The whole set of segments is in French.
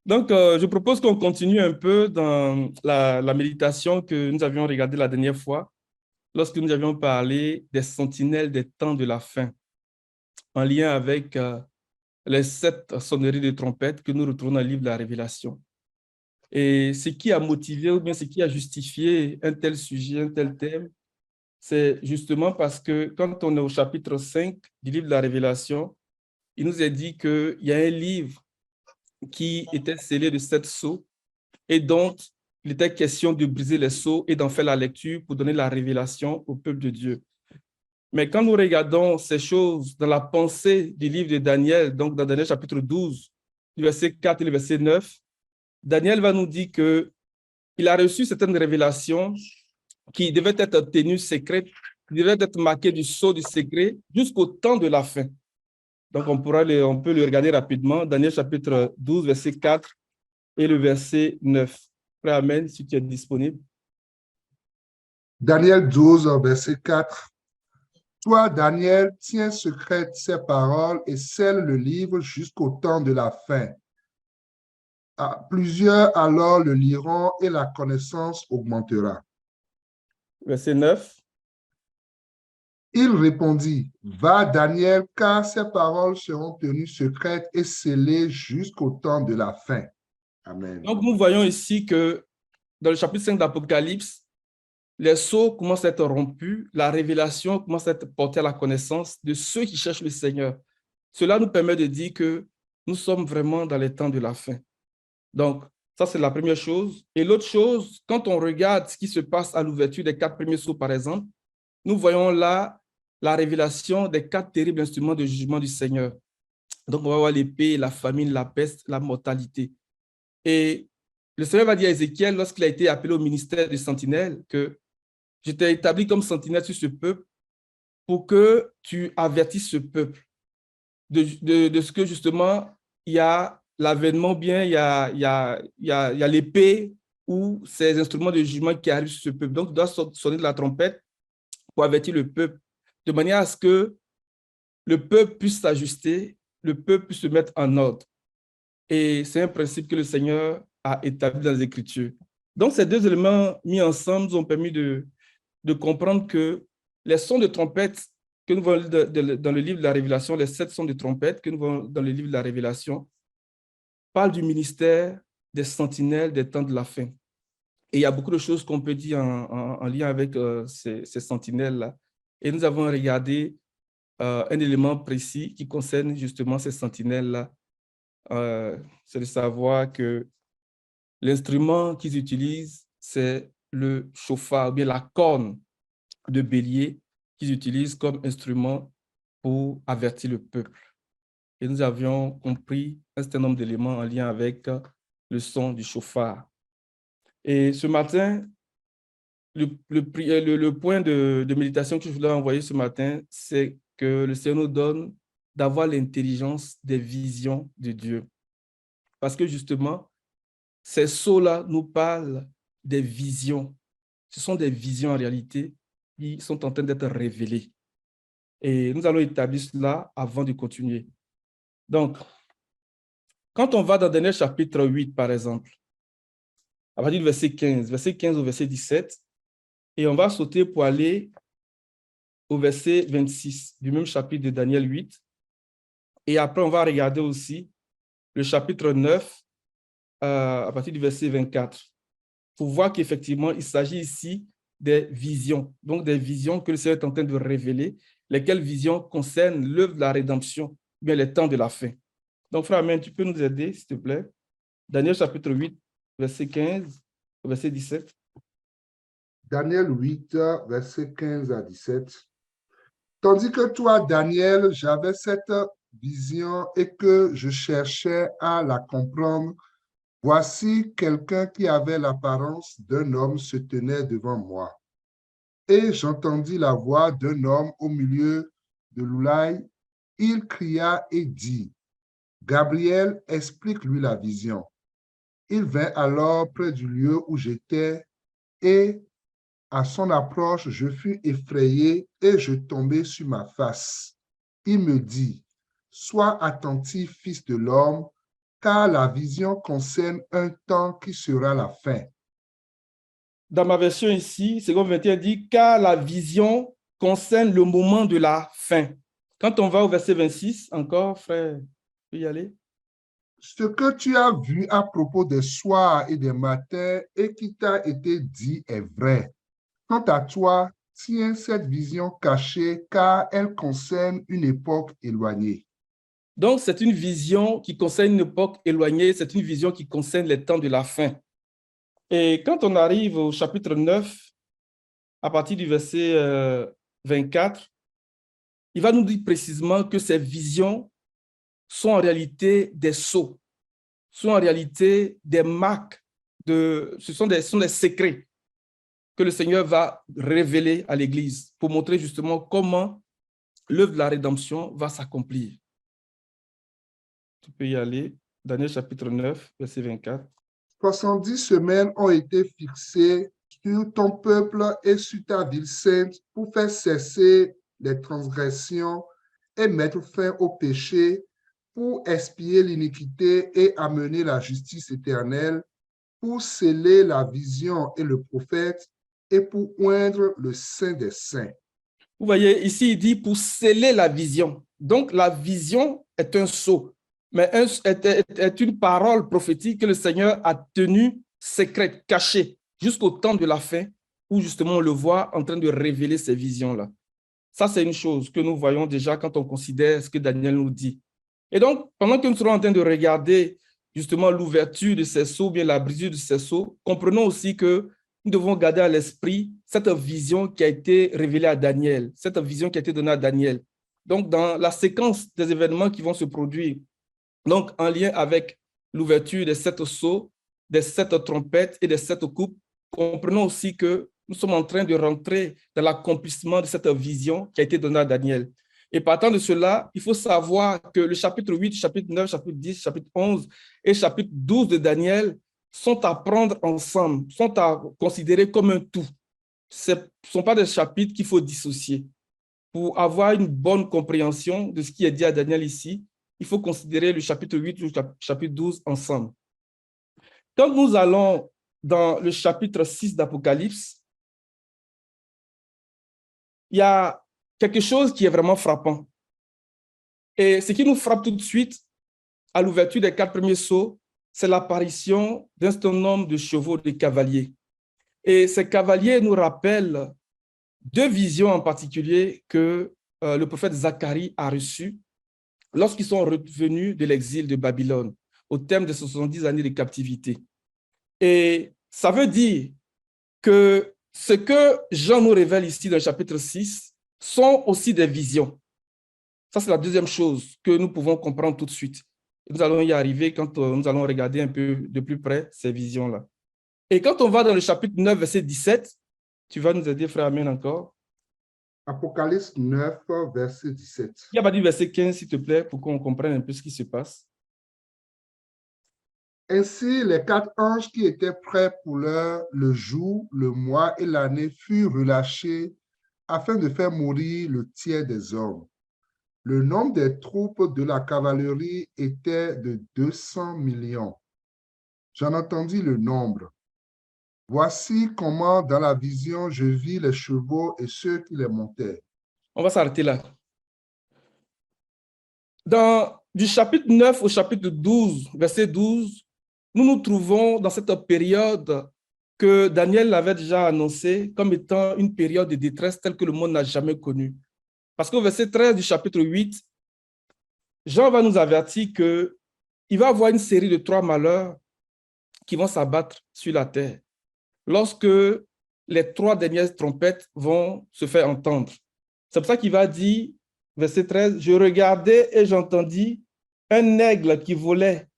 Donc, je propose qu'on continue un peu dans la méditation que nous avions regardée la dernière fois, lorsque nous avions parlé des sentinelles des temps de la fin, en lien avec les 7 sonneries de trompette que nous retrouvons dans le livre de la Révélation. Et ce qui a motivé ou bien ce qui a justifié un tel sujet, un tel thème, c'est justement parce que quand on est au chapitre 5 du livre de la Révélation, il nous est dit qu'il y a un livre qui était scellé de 7 sceaux et dont il était question de briser les sceaux et d'en faire la lecture pour donner la révélation au peuple de Dieu. Mais quand nous regardons ces choses dans la pensée du livre de Daniel, donc dans Daniel chapitre 12, du verset 4 et le verset 9, Daniel va nous dire qu'il a reçu certaines révélations qui devaient être tenues secrètes, qui devaient être marquées du sceau du secret jusqu'au temps de la fin. Donc, on peut le regarder rapidement. Daniel chapitre 12, verset 4 et le verset 9. Frère Amen, si tu es disponible. Daniel 12, verset 4. Toi, Daniel, tiens secrètes ces paroles et scelle le livre jusqu'au temps de la fin. Plusieurs alors le liront et la connaissance augmentera. Verset 9. Il répondit, va Daniel, car ces paroles seront tenues secrètes et scellées jusqu'au temps de la fin. Amen. Donc, nous voyons ici que dans le chapitre 5 d'Apocalypse, les sceaux commencent à être rompus, la révélation commence à être portée à la connaissance de ceux qui cherchent le Seigneur. Cela nous permet de dire que nous sommes vraiment dans les temps de la fin. Donc, ça, c'est la première chose. Et l'autre chose, quand on regarde ce qui se passe à l'ouverture des 4 premiers sceaux, par exemple, nous voyons là la révélation des 4 terribles instruments de jugement du Seigneur. Donc, on va voir l'épée, la famine, la peste, la mortalité. Et le Seigneur va dire à Ézéchiel, lorsqu'il a été appelé au ministère de sentinelle, que je t'ai établi comme sentinelle sur ce peuple pour que tu avertisses ce peuple de ce que justement, il y a l'avènement, bien, il y a l'épée ou ces instruments de jugement qui arrivent sur ce peuple. Donc, tu dois sonner de la trompette pour avertir le peuple, de manière à ce que le peuple puisse s'ajuster, le peuple puisse se mettre en ordre. Et c'est un principe que le Seigneur a établi dans les Écritures. Donc, ces deux éléments mis ensemble nous ont permis de comprendre que les sons de trompette que nous voyons dans le livre de la Révélation, les 7 sons de trompette que nous voyons dans le livre de la Révélation, parlent du ministère des sentinelles des temps de la fin. Et il y a beaucoup de choses qu'on peut dire en lien avec ces sentinelles-là. Et nous avons regardé un élément précis qui concerne justement ces sentinelles-là. C'est de savoir que l'instrument qu'ils utilisent, c'est le chauffard, ou bien la corne de bélier qu'ils utilisent comme instrument pour avertir le peuple. Et nous avions compris un certain nombre d'éléments en lien avec le son du chauffard. Et ce matin, le point de méditation que je voulais envoyer ce matin, c'est que le Seigneur nous donne d'avoir l'intelligence des visions de Dieu. Parce que justement, ces sceaux-là nous parlent des visions. Ce sont des visions en réalité qui sont en train d'être révélées. Et nous allons établir cela avant de continuer. Donc, quand on va dans Daniel chapitre 8, par exemple, à partir du verset 15 au verset 17, et on va sauter pour aller au verset 26 du même chapitre de Daniel 8. Et après, on va regarder aussi le chapitre 9 à partir du verset 24 pour voir qu'effectivement, il s'agit ici des visions, donc des visions que le Seigneur est en train de révéler, lesquelles visions concernent l'œuvre de la rédemption, bien les temps de la fin. Donc, frère Amen, tu peux nous aider, s'il te plaît? Daniel chapitre 8, verset 15, verset 17. Daniel 8, verset 15 à 17. Tandis que toi, Daniel, j'avais cette vision et que je cherchais à la comprendre, voici quelqu'un qui avait l'apparence d'un homme se tenait devant moi. Et j'entendis la voix d'un homme au milieu de l'oulaï. Il cria et dit, Gabriel, explique-lui la vision. Il vint alors près du lieu où j'étais et à son approche, je fus effrayé et je tombai sur ma face. Il me dit, sois attentif, fils de l'homme, car la vision concerne un temps qui sera la fin. Dans ma version ici, second 21 dit, car la vision concerne le moment de la fin. Quand on va au verset 26, encore, frère, tu peux y aller? Ce que tu as vu à propos des soirs et des matins et qui t'a été dit est vrai. Quant à toi, tiens cette vision cachée car elle concerne une époque éloignée. Donc, c'est une vision qui concerne une époque éloignée, c'est une vision qui concerne les temps de la fin. Et quand on arrive au chapitre 9, à partir du verset 24, il va nous dire précisément que ces visions sont en réalité des sceaux, sont en réalité des marques, ce sont des secrets que le Seigneur va révéler à l'Église pour montrer justement comment l'œuvre de la rédemption va s'accomplir. Tu peux y aller. Daniel chapitre 9, verset 24. 70 semaines ont été fixées sur ton peuple et sur ta ville sainte pour faire cesser les transgressions et mettre fin au péché, pour expier l'iniquité et amener la justice éternelle, pour sceller la vision et le prophète et pour oindre le Saint des Saints. Vous voyez, ici, il dit pour sceller la vision. Donc, la vision est un sceau, mais est une parole prophétique que le Seigneur a tenue secrète, cachée, jusqu'au temps de la fin, où justement on le voit en train de révéler ces visions-là. Ça, c'est une chose que nous voyons déjà quand on considère ce que Daniel nous dit. Et donc, pendant que nous serons en train de regarder justement l'ouverture de ces sceaux, bien la brisure de ces sceaux, comprenons aussi que nous devons garder à l'esprit cette vision qui a été révélée à Daniel, cette vision qui a été donnée à Daniel. Donc, dans la séquence des événements qui vont se produire, donc en lien avec l'ouverture des 7 sceaux, des 7 trompettes et des 7 coupes, comprenons aussi que nous sommes en train de rentrer dans l'accomplissement de cette vision qui a été donnée à Daniel. Et partant de cela, il faut savoir que le chapitre 8, chapitre 9, chapitre 10, chapitre 11 et chapitre 12 de Daniel sont à prendre ensemble, sont à considérer comme un tout. Ce ne sont pas des chapitres qu'il faut dissocier. Pour avoir une bonne compréhension de ce qui est dit à Daniel ici, il faut considérer le chapitre 8 ou le chapitre 12 ensemble. Quand nous allons dans le chapitre 6 d'Apocalypse, il y a quelque chose qui est vraiment frappant. Et ce qui nous frappe tout de suite à l'ouverture des 4 premiers sceaux, c'est l'apparition d'un certain nombre de chevaux de cavaliers. Et ces cavaliers nous rappellent 2 visions en particulier que le prophète Zacharie a reçues lorsqu'ils sont revenus de l'exil de Babylone, au terme de 70 années de captivité. Et ça veut dire que ce que Jean nous révèle ici dans le chapitre 6 sont aussi des visions. Ça, c'est la deuxième chose que nous pouvons comprendre tout de suite. Nous allons y arriver quand nous allons regarder un peu de plus près ces visions-là. Et quand on va dans le chapitre 9, verset 17, tu vas nous aider, frère Amen, encore. Apocalypse 9, verset 17. Il y a pas du verset 15, s'il te plaît, pour qu'on comprenne un peu ce qui se passe. Ainsi, les 4 anges qui étaient prêts pour l'heure, le jour, le mois et l'année furent relâchés afin de faire mourir le tiers des hommes. Le nombre des troupes de la cavalerie était de 200 millions. J'en entendis le nombre. Voici comment, dans la vision, je vis les chevaux et ceux qui les montaient. On va s'arrêter là. Du chapitre 9 au chapitre 12, verset 12, nous nous trouvons dans cette période que Daniel avait déjà annoncée comme étant une période de détresse telle que le monde n'a jamais connue. Parce qu'au verset 13 du chapitre 8, Jean va nous avertir qu'il va y avoir une série de 3 malheurs qui vont s'abattre sur la terre lorsque les 3 dernières trompettes vont se faire entendre. C'est pour ça qu'il va dire, verset 13, « Je regardais et j'entendis un aigle qui volait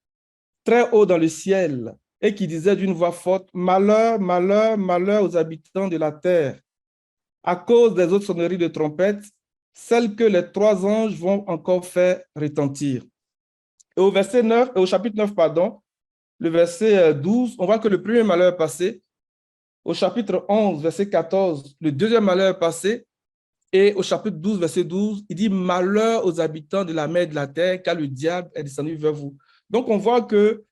très haut dans le ciel et qui disait d'une voix forte, « Malheur, malheur, malheur aux habitants de la terre, à cause des autres sonneries de trompettes, celles que les 3 anges vont encore faire retentir. » Et au verset 9, au chapitre 9, pardon, le verset 12, on voit que le premier malheur est passé. Au chapitre 11, verset 14, le deuxième malheur est passé. Et au chapitre 12, verset 12, il dit « Malheur aux habitants de la mer et de la terre, car le diable est descendu vers vous. » Donc, on voit que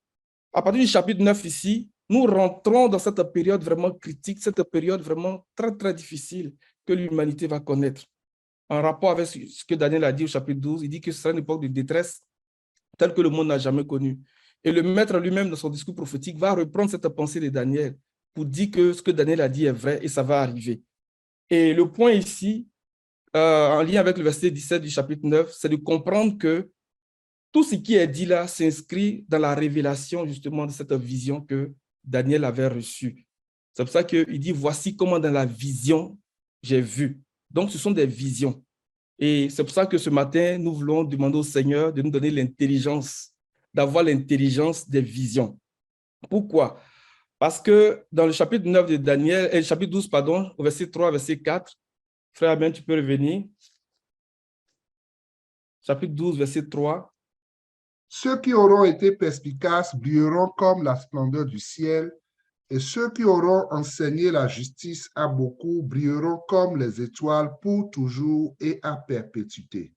à partir du chapitre 9 ici, nous rentrons dans cette période vraiment critique, cette période vraiment très, très difficile que l'humanité va connaître. En rapport avec ce que Daniel a dit au chapitre 12, il dit que ce sera une époque de détresse telle que le monde n'a jamais connue. Et le maître lui-même, dans son discours prophétique, va reprendre cette pensée de Daniel pour dire que ce que Daniel a dit est vrai et ça va arriver. Et le point ici, en lien avec le verset 17 du chapitre 9, c'est de comprendre que tout ce qui est dit là s'inscrit dans la révélation justement de cette vision que Daniel avait reçue. C'est pour ça qu'il dit, voici comment dans la vision j'ai vu. Donc, ce sont des visions. Et c'est pour ça que ce matin, nous voulons demander au Seigneur de nous donner l'intelligence, d'avoir l'intelligence des visions. Pourquoi? Parce que dans le chapitre 9 de Daniel, et le chapitre 12, pardon, au verset 3, verset 4, frère Amen, tu peux revenir. Chapitre 12, verset 3. Ceux qui auront été perspicaces brilleront comme la splendeur du ciel, et ceux qui auront enseigné la justice à beaucoup brilleront comme les étoiles pour toujours et à perpétuité.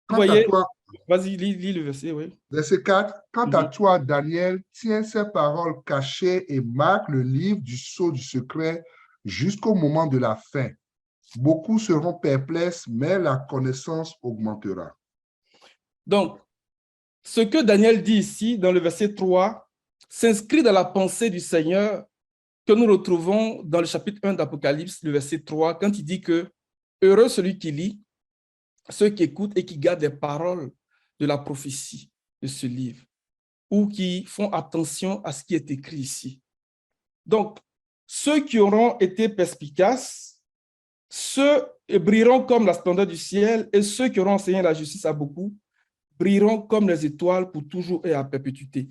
Vous Quant à voyez, toi, vas-y, lis le verset, oui. verset 4, quant à toi, Daniel, tiens ces paroles cachées et marque le livre du sceau du secret jusqu'au moment de la fin. Beaucoup seront perplexes, mais la connaissance augmentera. Donc, ce que Daniel dit ici dans le verset 3 s'inscrit dans la pensée du Seigneur que nous retrouvons dans le chapitre 1 d'Apocalypse, le verset 3, quand il dit que heureux celui qui lit, ceux qui écoutent et qui gardent les paroles de la prophétie de ce livre, ou qui font attention à ce qui est écrit ici. Donc, ceux qui auront été perspicaces, ceux brilleront comme la splendeur du ciel, et ceux qui auront enseigné la justice à beaucoup brilleront comme les étoiles pour toujours et à perpétuité.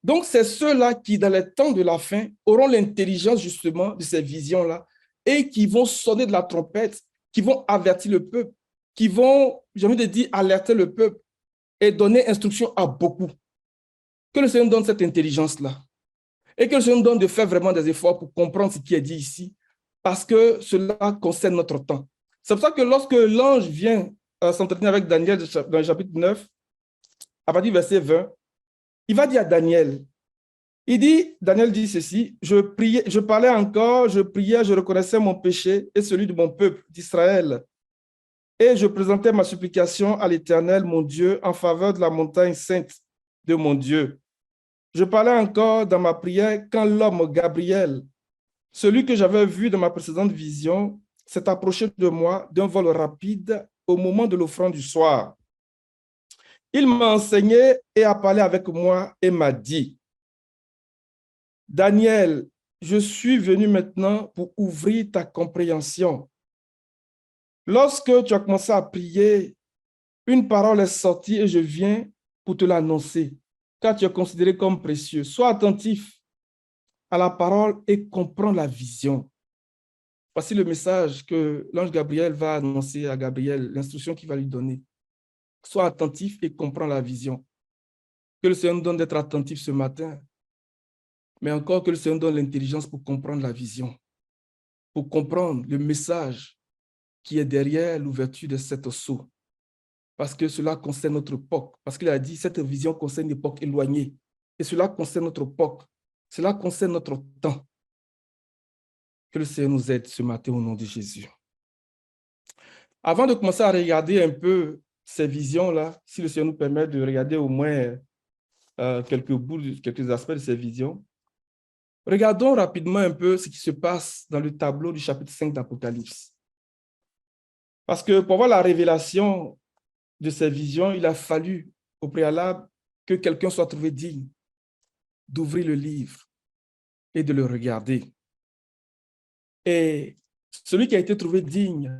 Donc, c'est ceux-là qui, dans les temps de la fin, auront l'intelligence justement de ces visions-là et qui vont sonner de la trompette, qui vont avertir le peuple, qui vont, j'ai envie de dire, alerter le peuple et donner instruction à beaucoup. Que le Seigneur donne cette intelligence-là et que le Seigneur donne de faire vraiment des efforts pour comprendre ce qui est dit ici, parce que cela concerne notre temps. C'est pour ça que lorsque l'ange vient s'entretenir avec Daniel dans le chapitre 9, à partir du verset 20, il va dire à Daniel, Daniel dit ceci, je parlais encore, je priais, je reconnaissais mon péché et celui de mon peuple d'Israël. Et je présentais ma supplication à l'Éternel, mon Dieu, en faveur de la montagne sainte de mon Dieu. Je parlais encore dans ma prière quand l'homme Gabriel, celui que j'avais vu dans ma précédente vision, s'est approché de moi d'un vol rapide au moment de l'offrande du soir. Il m'a enseigné et a parlé avec moi et m'a dit, Daniel, je suis venu maintenant pour ouvrir ta compréhension. Lorsque tu as commencé à prier, une parole est sortie et je viens pour te l'annoncer, car tu es considéré comme précieux. Sois attentif à la parole et comprends la vision. Voici le message que l'ange Gabriel va annoncer à Gabriel, l'instruction qu'il va lui donner. Sois attentif et comprends la vision. Que le Seigneur nous donne d'être attentif ce matin, mais encore que le Seigneur nous donne l'intelligence pour comprendre la vision, pour comprendre le message qui est derrière l'ouverture de cet sceau. Parce que cela concerne notre époque. Parce qu'il a dit, cette vision concerne une époque éloignée. Et cela concerne notre époque. Cela concerne notre temps. Que le Seigneur nous aide ce matin au nom de Jésus. Avant de commencer à regarder un peu ces visions-là, si le Seigneur nous permet de regarder au moins quelques aspects de ces visions, regardons rapidement un peu ce qui se passe dans le tableau du chapitre 5 d'Apocalypse. Parce que pour voir la révélation de ces visions, il a fallu au préalable que quelqu'un soit trouvé digne d'ouvrir le livre et de le regarder. Et celui qui a été trouvé digne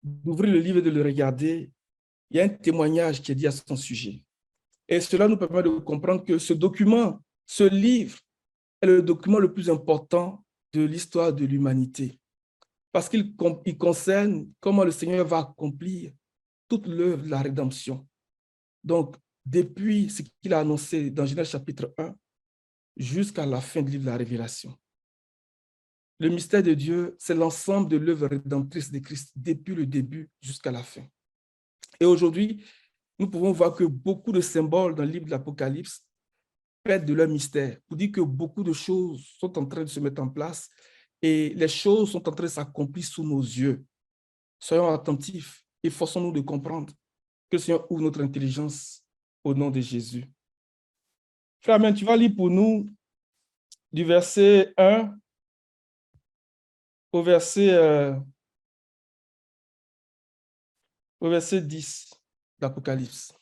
d'ouvrir le livre et de le regarder, il y a un témoignage qui est dit à son sujet. Et cela nous permet de comprendre que ce document, ce livre, est le document le plus important de l'histoire de l'humanité. Parce qu'il concerne comment le Seigneur va accomplir toute l'œuvre de la rédemption. Donc, depuis ce qu'il a annoncé dans Genèse chapitre 1 jusqu'à la fin du livre de la Révélation. Le mystère de Dieu, c'est l'ensemble de l'œuvre rédemptrice de Christ depuis le début jusqu'à la fin. Et aujourd'hui, nous pouvons voir que beaucoup de symboles dans le livre de l'Apocalypse perdent de leur mystère, pour dire que beaucoup de choses sont en train de se mettre en place et les choses sont en train de s'accomplir sous nos yeux. Soyons attentifs et forçons-nous de comprendre que le Seigneur ouvre notre intelligence au nom de Jésus. Frère, amen, tu vas lire pour nous du verset 1 au verset 10 d'Apocalypse.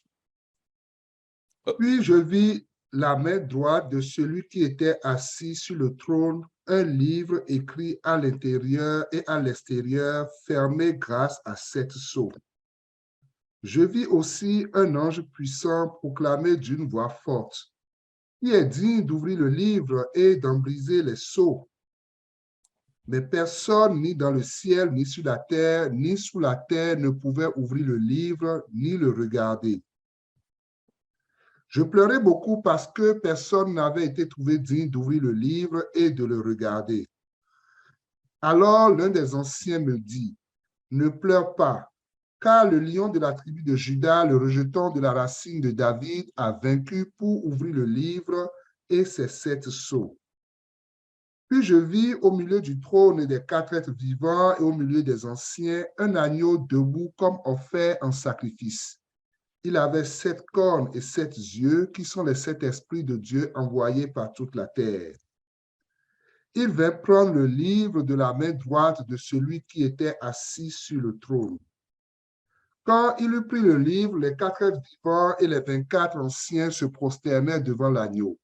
Puis je vis la main droite de celui qui était assis sur le trône, un livre écrit à l'intérieur et à l'extérieur, fermé grâce à 7 sceaux. Je vis aussi un ange puissant proclamer d'une voix forte: qui est digne d'ouvrir le livre et d'en briser les sceaux? Mais personne, ni dans le ciel, ni sur la terre, ni sous la terre, ne pouvait ouvrir le livre, ni le regarder. Je pleurais beaucoup parce que personne n'avait été trouvé digne d'ouvrir le livre et de le regarder. Alors l'un des anciens me dit: ne pleure pas, car le lion de la tribu de Juda, le rejeton de la racine de David, a vaincu pour ouvrir le livre et ses 7 sceaux. Puis je vis au milieu du trône et des 4 êtres vivants et au milieu des anciens un agneau debout comme offert en sacrifice. Il avait 7 cornes et 7 yeux, qui sont les 7 esprits de Dieu envoyés par toute la terre. Il vint prendre le livre de la main droite de celui qui était assis sur le trône. Quand il eut pris le livre, les 4 êtres vivants et les 24 anciens se prosternaient devant l'agneau.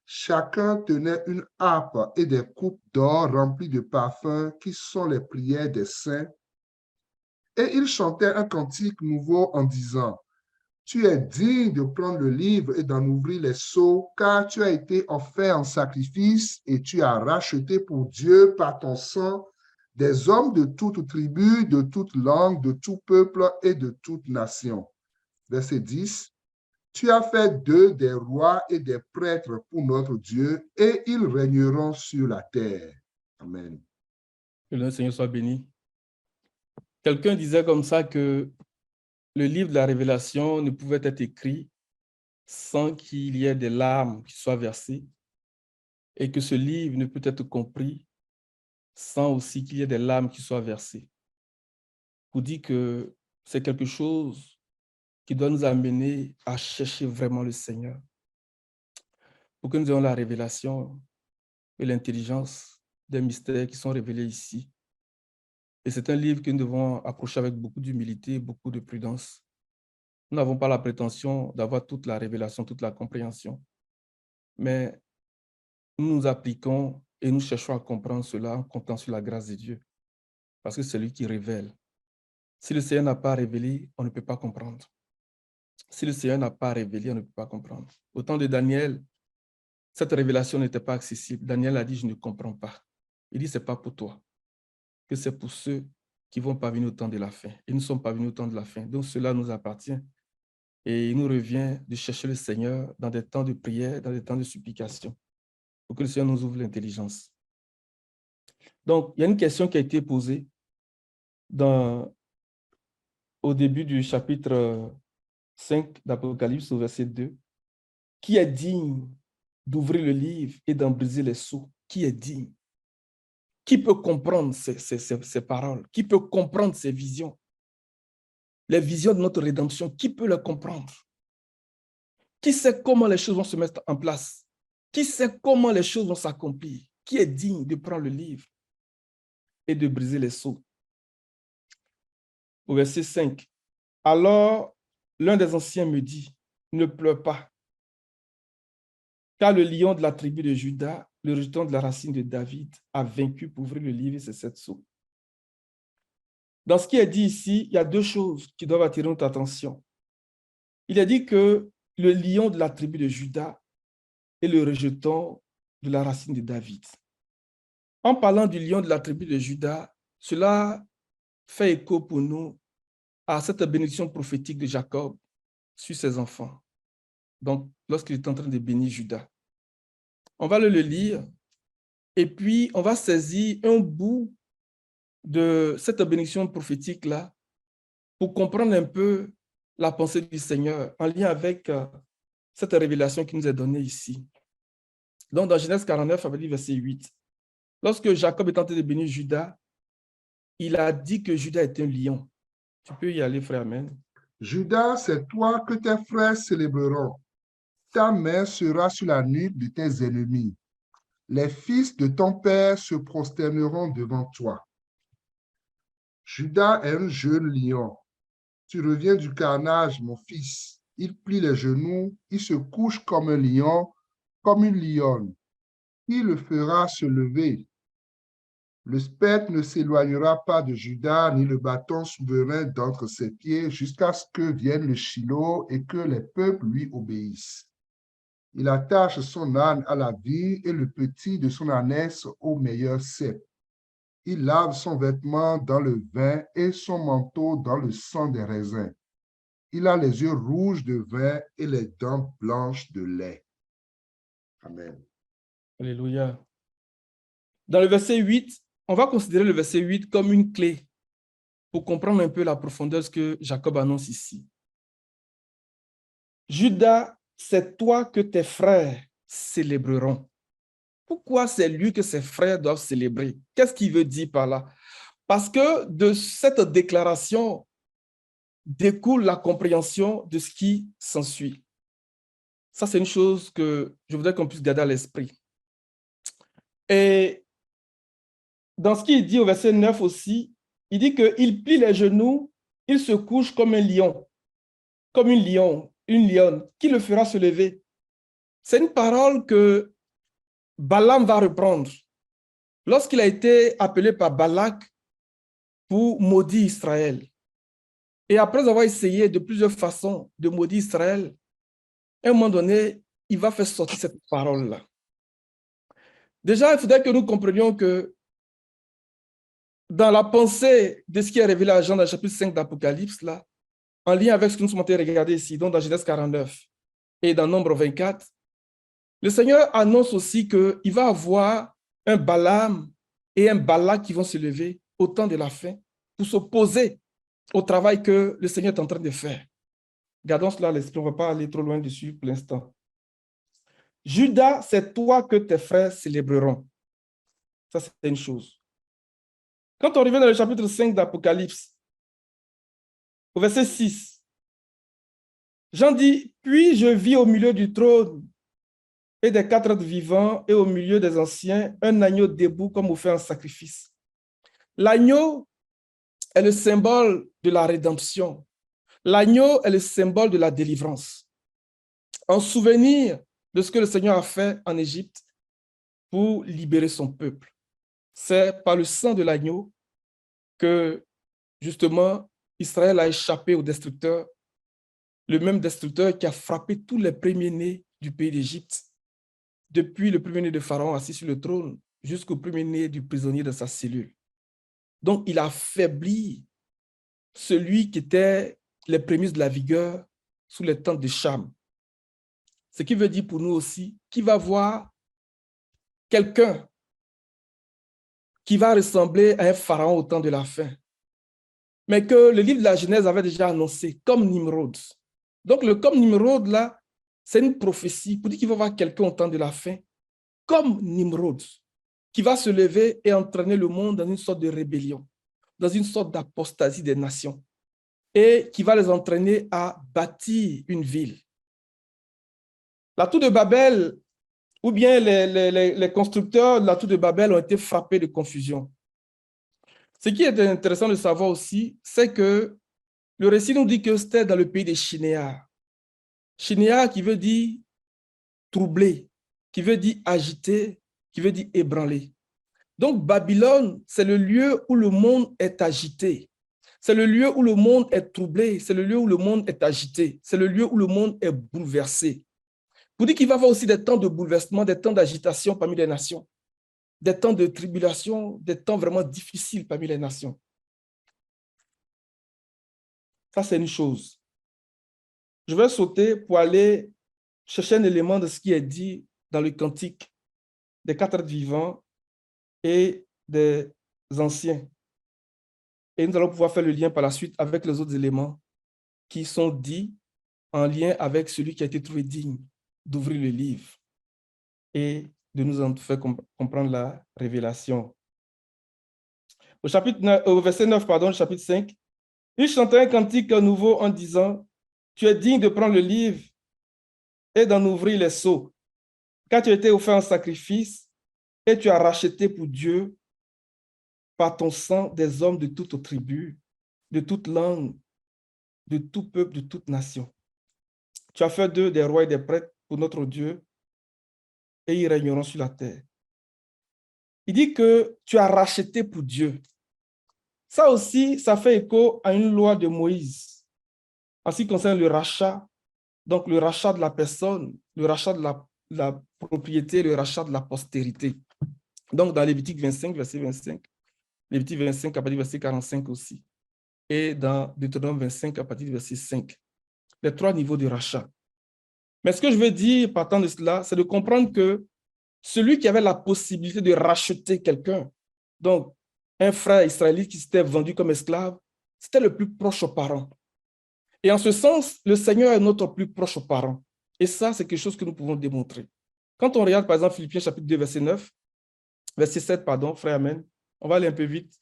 Chacun tenait une harpe et des coupes d'or remplies de parfums, qui sont les prières des saints. Et ils chantaient un cantique nouveau en disant: tu es digne de prendre le livre et d'en ouvrir les sceaux, car tu as été offert en sacrifice et tu as racheté pour Dieu par ton sang des hommes de toute tribu, de toute langue, de tout peuple et de toute nation. Verset 10. Tu as fait d'eux des rois et des prêtres pour notre Dieu, et ils régneront sur la terre. Amen. Que le Seigneur soit béni. Quelqu'un disait comme ça que le livre de la Révélation ne pouvait être écrit sans qu'il y ait des larmes qui soient versées et que ce livre ne peut être compris sans aussi qu'il y ait des larmes qui soient versées. Pour dire que c'est quelque chose qui doit nous amener à chercher vraiment le Seigneur. Pour que nous ayons la révélation et l'intelligence des mystères qui sont révélés ici. Et c'est un livre que nous devons approcher avec beaucoup d'humilité, beaucoup de prudence. Nous n'avons pas la prétention d'avoir toute la révélation, toute la compréhension. Mais nous nous appliquons et nous cherchons à comprendre cela en comptant sur la grâce de Dieu. Parce que c'est lui qui révèle. Si le Seigneur n'a pas révélé, on ne peut pas comprendre. Si le Seigneur n'a pas révélé, on ne peut pas comprendre. Au temps de Daniel, cette révélation n'était pas accessible. Daniel a dit: je ne comprends pas. Il dit: ce n'est pas pour toi, que c'est pour ceux qui vont parvenir au temps de la fin. Et nous ne sommes pas venus au temps de la fin. Donc cela nous appartient. Et il nous revient de chercher le Seigneur dans des temps de prière, dans des temps de supplication, pour que le Seigneur nous ouvre l'intelligence. Donc, il y a une question qui a été posée au début du chapitre 5 d'Apocalypse, au verset 2. Qui est digne d'ouvrir le livre et d'en briser les sceaux? Qui est digne? Qui peut comprendre ces paroles? Qui peut comprendre ces visions? Les visions de notre rédemption, qui peut les comprendre? Qui sait comment les choses vont se mettre en place? Qui sait comment les choses vont s'accomplir? Qui est digne de prendre le livre et de briser les sceaux? Au verset 5. Alors, l'un des anciens me dit: ne pleure pas, car le lion de la tribu de Juda, le rejeton de la racine de David, a vaincu pour ouvrir le livre et ses 7 sceaux. Dans ce qui est dit ici, il y a 2 choses qui doivent attirer notre attention. Il est dit que le lion de la tribu de Juda est le rejeton de la racine de David. En parlant du lion de la tribu de Juda, cela fait écho pour nous à cette bénédiction prophétique de Jacob sur ses enfants. Donc, lorsqu'il est en train de bénir Juda. On va le lire et puis on va saisir un bout de cette bénédiction prophétique-là pour comprendre un peu la pensée du Seigneur en lien avec cette révélation qui nous est donnée ici. Donc, dans Genèse 49, verset 8, lorsque Jacob est tenté de bénir Judas, il a dit que Judas est un lion. Tu peux y aller, frère, amen. Judas, c'est toi que tes frères célébreront. Ta main sera sur la nuque de tes ennemis. Les fils de ton père se prosterneront devant toi. Judas est un jeune lion. Tu reviens du carnage, mon fils. Il plie les genoux, il se couche comme un lion, comme une lionne. Qui le fera se lever? Le spectre ne s'éloignera pas de Judas, ni le bâton souverain d'entre ses pieds, jusqu'à ce que vienne le Shiloh et que les peuples lui obéissent. Il attache son âne à la vigne et le petit de son ânesse au meilleur cep. Il lave son vêtement dans le vin et son manteau dans le sang des raisins. Il a les yeux rouges de vin et les dents blanches de lait. Amen. Alléluia. Dans le verset 8, on va considérer le verset 8 comme une clé pour comprendre un peu la profondeur de ce que Jacob annonce ici. Judas, c'est toi que tes frères célébreront. Pourquoi c'est lui que ses frères doivent célébrer? Qu'est-ce qu'il veut dire par là? Parce que de cette déclaration découle la compréhension de ce qui s'ensuit. Ça, c'est une chose que je voudrais qu'on puisse garder à l'esprit. Et dans ce qu'il dit au verset 9 aussi, il dit qu'il plie les genoux, il se couche comme un lion, comme une lionne. Qui le fera se lever? C'est une parole que Balaam va reprendre. Lorsqu'il a été appelé par Balak pour maudire Israël, et après avoir essayé de plusieurs façons de maudire Israël, à un moment donné, il va faire sortir cette parole-là. Déjà, il faudrait que nous comprenions que dans la pensée de ce qui est révélé à Jean dans le chapitre 5 d'Apocalypse, là, en lien avec ce que nous sommes en train de regarder ici, donc dans Genèse 49 et dans Nombre 24, le Seigneur annonce aussi qu'il va avoir un Balaam et un Balak qui vont se lever au temps de la fin pour s'opposer au travail que le Seigneur est en train de faire. Gardons cela à l'esprit, on ne va pas aller trop loin dessus pour l'instant. Judas, c'est toi que tes frères célébreront. Ça, c'est une chose. Quand on revient dans le chapitre 5 d'Apocalypse, au verset 6, Jean dit, « Puis je vis au milieu du trône et des quatre êtres vivants et au milieu des anciens, un agneau debout comme offert en sacrifice. » L'agneau est le symbole de la rédemption. L'agneau est le symbole de la délivrance. En souvenir de ce que le Seigneur a fait en Égypte pour libérer son peuple. C'est par le sang de l'agneau que, justement, Israël a échappé au destructeur, le même destructeur qui a frappé tous les premiers-nés du pays d'Égypte, depuis le premier-né de Pharaon assis sur le trône jusqu'au premier-né du prisonnier de sa cellule. Donc, il a affaibli celui qui était les prémices de la vigueur sous les tentes de Cham. Ce qui veut dire pour nous aussi qu'il va voir quelqu'un qui va ressembler à un pharaon au temps de la fin, mais que le livre de la Genèse avait déjà annoncé comme Nimrod. Donc, le comme Nimrod, là, c'est une prophétie pour dire qu'il va voir quelqu'un au temps de la fin, comme Nimrod, qui va se lever et entraîner le monde dans une sorte de rébellion, dans une sorte d'apostasie des nations, et qui va les entraîner à bâtir une ville. La tour de Babel, ou bien les constructeurs de la tour de Babel ont été frappés de confusion. Ce qui est intéressant de savoir aussi, c'est que le récit nous dit que c'était dans le pays des Shinéars. Shinéar qui veut dire troubler, qui veut dire agiter, qui veut dire ébranler. Donc Babylone, c'est le lieu où le monde est agité. C'est le lieu où le monde est troublé. C'est le lieu où le monde est agité. C'est le lieu où le monde est bouleversé. Pour dire qu'il va y avoir aussi des temps de bouleversement, des temps d'agitation parmi les nations, des temps de tribulation, des temps vraiment difficiles parmi les nations. Ça, c'est une chose. Je vais sauter pour aller chercher un élément de ce qui est dit dans le cantique des quatre êtres vivants et des anciens. Et nous allons pouvoir faire le lien par la suite avec les autres éléments qui sont dits en lien avec celui qui a été trouvé digne d'ouvrir le livre et de nous en faire comprendre la révélation. Au verset 9, pardon, chapitre 5, il chantait un cantique nouveau en disant, « Tu es digne de prendre le livre et d'en ouvrir les sceaux, car tu as été offert en sacrifice et tu as racheté pour Dieu par ton sang des hommes de toute tribu, de toute langue, de tout peuple, de toute nation. Tu as fait d'eux des rois et des prêtres pour notre Dieu, et ils régneront sur la terre. » Il dit que tu as racheté pour Dieu. Ça aussi, ça fait écho à une loi de Moïse en ce qui concerne le rachat, donc le rachat de la personne, le rachat de la propriété, le rachat de la postérité. Donc, dans Lévitique 25, verset 25, Lévitique 25 à partir du verset 45 aussi, et dans Deutéronome 25 à partir du verset 5. Les 3 niveaux de rachat. Mais ce que je veux dire, partant de cela, c'est de comprendre que celui qui avait la possibilité de racheter quelqu'un, donc un frère israélite qui s'était vendu comme esclave, c'était le plus proche aux parents. Et en ce sens, le Seigneur est notre plus proche aux parents. Et ça, c'est quelque chose que nous pouvons démontrer. Quand on regarde, par exemple, Philippiens chapitre 2, verset 9, verset 7, pardon, frère, amen. On va aller un peu vite.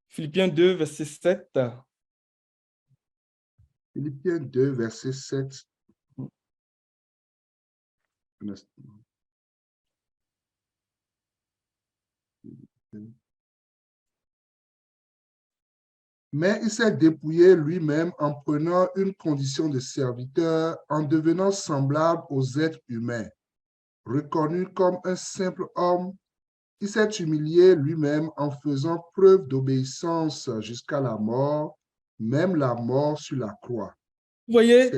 Philippiens 2, verset 7. Philippiens 2, verset 7. Mais il s'est dépouillé lui-même en prenant une condition de serviteur, en devenant semblable aux êtres humains. Reconnu comme un simple homme, il s'est humilié lui-même en faisant preuve d'obéissance jusqu'à la mort, même la mort sur la croix. Vous voyez,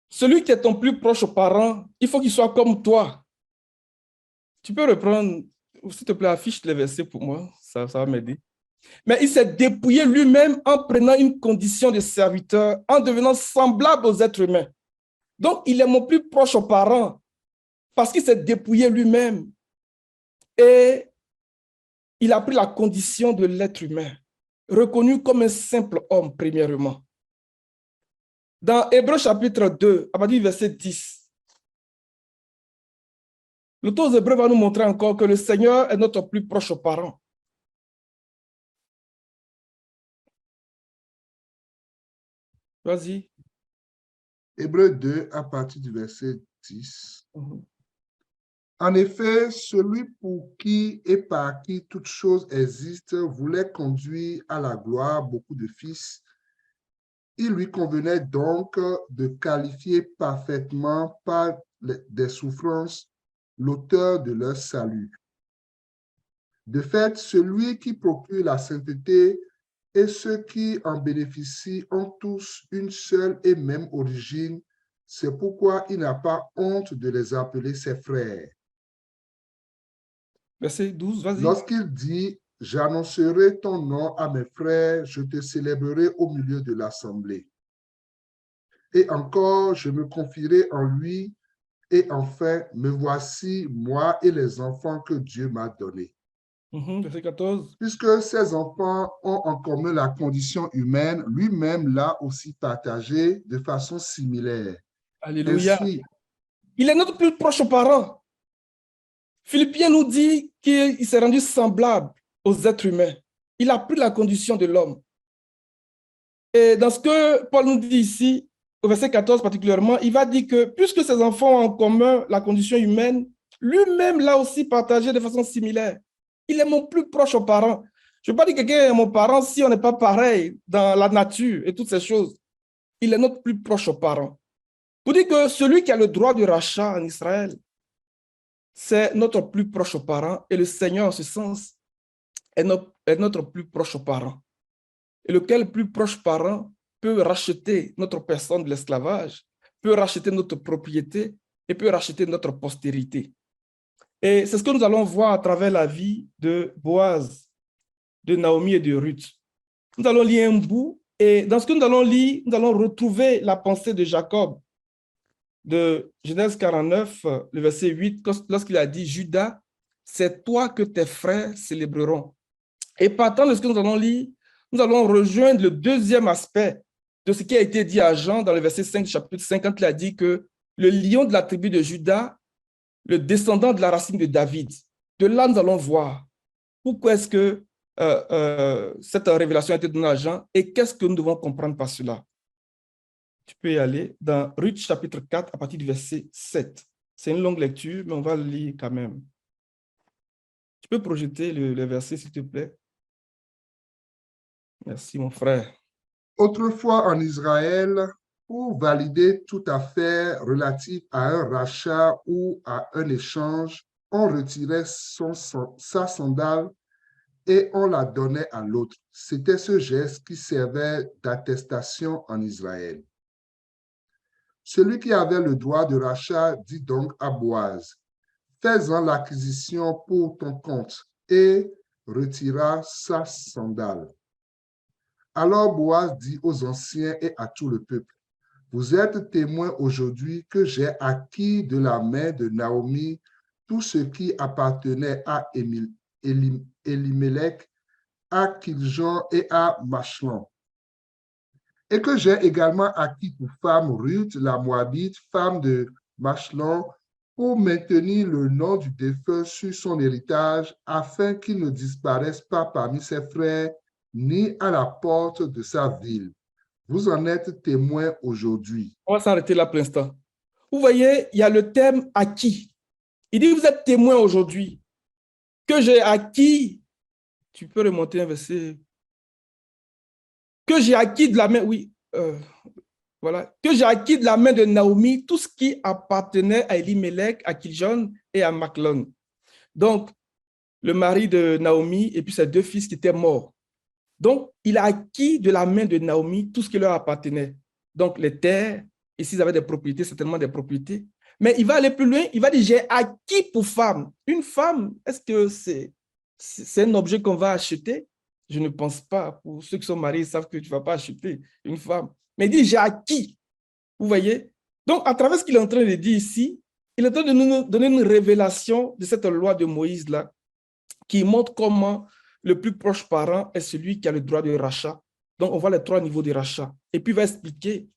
celui qui est ton plus proche aux parents, il faut qu'il soit comme toi. Tu peux reprendre, s'il te plaît, affiche les versets pour moi, ça va m'aider. Mais il s'est dépouillé lui-même en prenant une condition de serviteur, en devenant semblable aux êtres humains. Donc, il est mon plus proche aux parents parce qu'il s'est dépouillé lui-même et il a pris la condition de l'être humain, reconnu comme un simple homme, premièrement. Dans Hébreux chapitre 2, à partir du verset 10, l'auteur aux Hébreux va nous montrer encore que le Seigneur est notre plus proche aux parents. Vas-y. Hébreux 2, à partir du verset 10. En effet, celui pour qui et par qui toute chose existe voulait conduire à la gloire beaucoup de fils. Il lui convenait donc de qualifier parfaitement par des souffrances l'auteur de leur salut. De fait, celui qui procure la sainteté et ceux qui en bénéficient ont tous une seule et même origine. C'est pourquoi il n'a pas honte de les appeler ses frères. Verset 12, vas-y. Lorsqu'il dit « J'annoncerai ton nom à mes frères, je te célébrerai au milieu de l'assemblée. » Et encore, je me confierai en lui, et enfin, me voici, moi et les enfants que Dieu m'a donnés. Verset 14. Puisque ces enfants ont en commun la condition humaine, lui-même l'a aussi partagée de façon similaire. Alléluia. Ainsi, il est notre plus proche aux parents. Philippiens nous dit qu'il s'est rendu semblable aux êtres humains. Il a pris la condition de l'homme. Et dans ce que Paul nous dit ici, au verset 14 particulièrement, il va dire que puisque ses enfants ont en commun la condition humaine, lui-même l'a aussi partagé de façon similaire. Il est mon plus proche aux parents. Je ne veux pas dire que quelqu'un est mon parent si on n'est pas pareil dans la nature et toutes ces choses. Il est notre plus proche aux parents. Pour dire que celui qui a le droit de rachat en Israël, c'est notre plus proche aux parents et le Seigneur, en ce sens, est notre plus proche aux parents. Et lequel plus proche parent peut racheter notre personne de l'esclavage, peut racheter notre propriété et peut racheter notre postérité. Et c'est ce que nous allons voir à travers la vie de Boaz, de Naomi et de Ruth. Nous allons lire un bout et dans ce que nous allons lire, nous allons retrouver la pensée de Jacob de Genèse 49, le verset 8, lorsqu'il a dit « Judas, c'est toi que tes frères célébreront. » Et partant de ce que nous allons lire, nous allons rejoindre le deuxième aspect de ce qui a été dit à Jean dans le verset 5 du chapitre 5, quand il a dit que le lion de la tribu de Juda, le descendant de la racine de David. De là, nous allons voir pourquoi est-ce que cette révélation a été donnée à Jean et qu'est-ce que nous devons comprendre par cela. Tu peux y aller dans Ruth chapitre 4 à partir du verset 7. C'est une longue lecture, mais on va le lire quand même. Tu peux projeter le verset, s'il te plaît? Merci, mon frère. Autrefois en Israël, pour valider toute affaire relative à un rachat ou à un échange, on retirait sa sandale et on la donnait à l'autre. C'était ce geste qui servait d'attestation en Israël. Celui qui avait le droit de rachat dit donc à Boaz, fais-en l'acquisition pour ton compte et retira sa sandale. Alors Boaz dit aux anciens et à tout le peuple, vous êtes témoins aujourd'hui que j'ai acquis de la main de Naomi tout ce qui appartenait à Elimelech, à Kiljon et à Machlon, et que j'ai également acquis pour femme Ruth, la Moabite, femme de Machlon, pour maintenir le nom du défunt sur son héritage, afin qu'il ne disparaisse pas parmi ses frères, ni à la porte de sa ville. Vous en êtes témoins aujourd'hui. On va s'arrêter là pour l'instant. Vous voyez, il y a le thème acquis. Il dit, vous êtes témoins aujourd'hui que j'ai acquis. Tu peux remonter un verset. Que j'ai acquis de la main, oui, voilà, que j'ai acquis de la main de Naomi tout ce qui appartenait à Elimelech, à Kiljon et à Machlon. Donc, le mari de Naomi et puis ses deux fils qui étaient morts. Donc, il a acquis de la main de Naomi tout ce qui leur appartenait. Donc, les terres, et s'ils avaient des propriétés, certainement des propriétés. Mais il va aller plus loin, il va dire, j'ai acquis pour femme. Une femme, est-ce que c'est un objet qu'on va acheter? Je ne pense pas. Pour ceux qui sont mariés, ils savent que tu ne vas pas acheter une femme. Mais il dit, j'ai acquis. Vous voyez? Donc, à travers ce qu'il est en train de dire ici, il est en train de nous donner une révélation de cette loi de Moïse-là, qui montre comment le plus proche parent est celui qui a le droit de rachat. Donc, on voit les trois niveaux de rachat. Et puis, il va expliquer,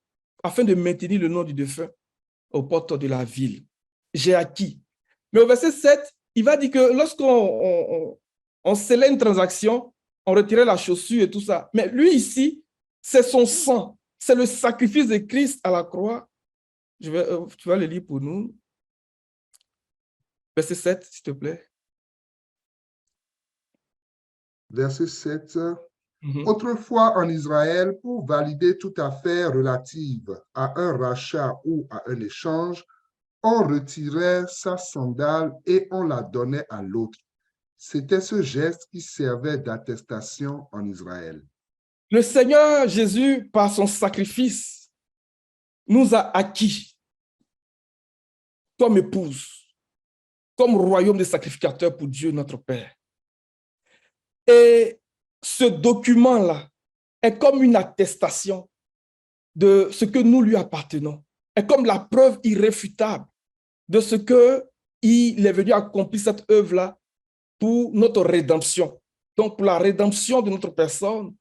afin de maintenir le nom du défunt aux portes de la ville. J'ai acquis. Mais au verset 7, il va dire que lorsqu'on scellait une transaction, on retirait la chaussure et tout ça. Mais lui, ici, c'est son sang. C'est le sacrifice de Christ à la croix. Tu vas le lire pour nous. Verset 7, s'il te plaît. Verset 7. Autrefois en Israël, pour valider toute affaire relative à un rachat ou à un échange, on retirait sa sandale et on la donnait à l'autre. C'était ce geste qui servait d'attestation en Israël. Le Seigneur Jésus, par son sacrifice, nous a acquis comme épouse, comme royaume de sacrificateurs pour Dieu notre Père. Et ce document-là est comme une attestation de ce que nous lui appartenons, est comme la preuve irréfutable de ce qu'il est venu accomplir cette œuvre-là pour notre rédemption. Donc, pour la rédemption de notre personne,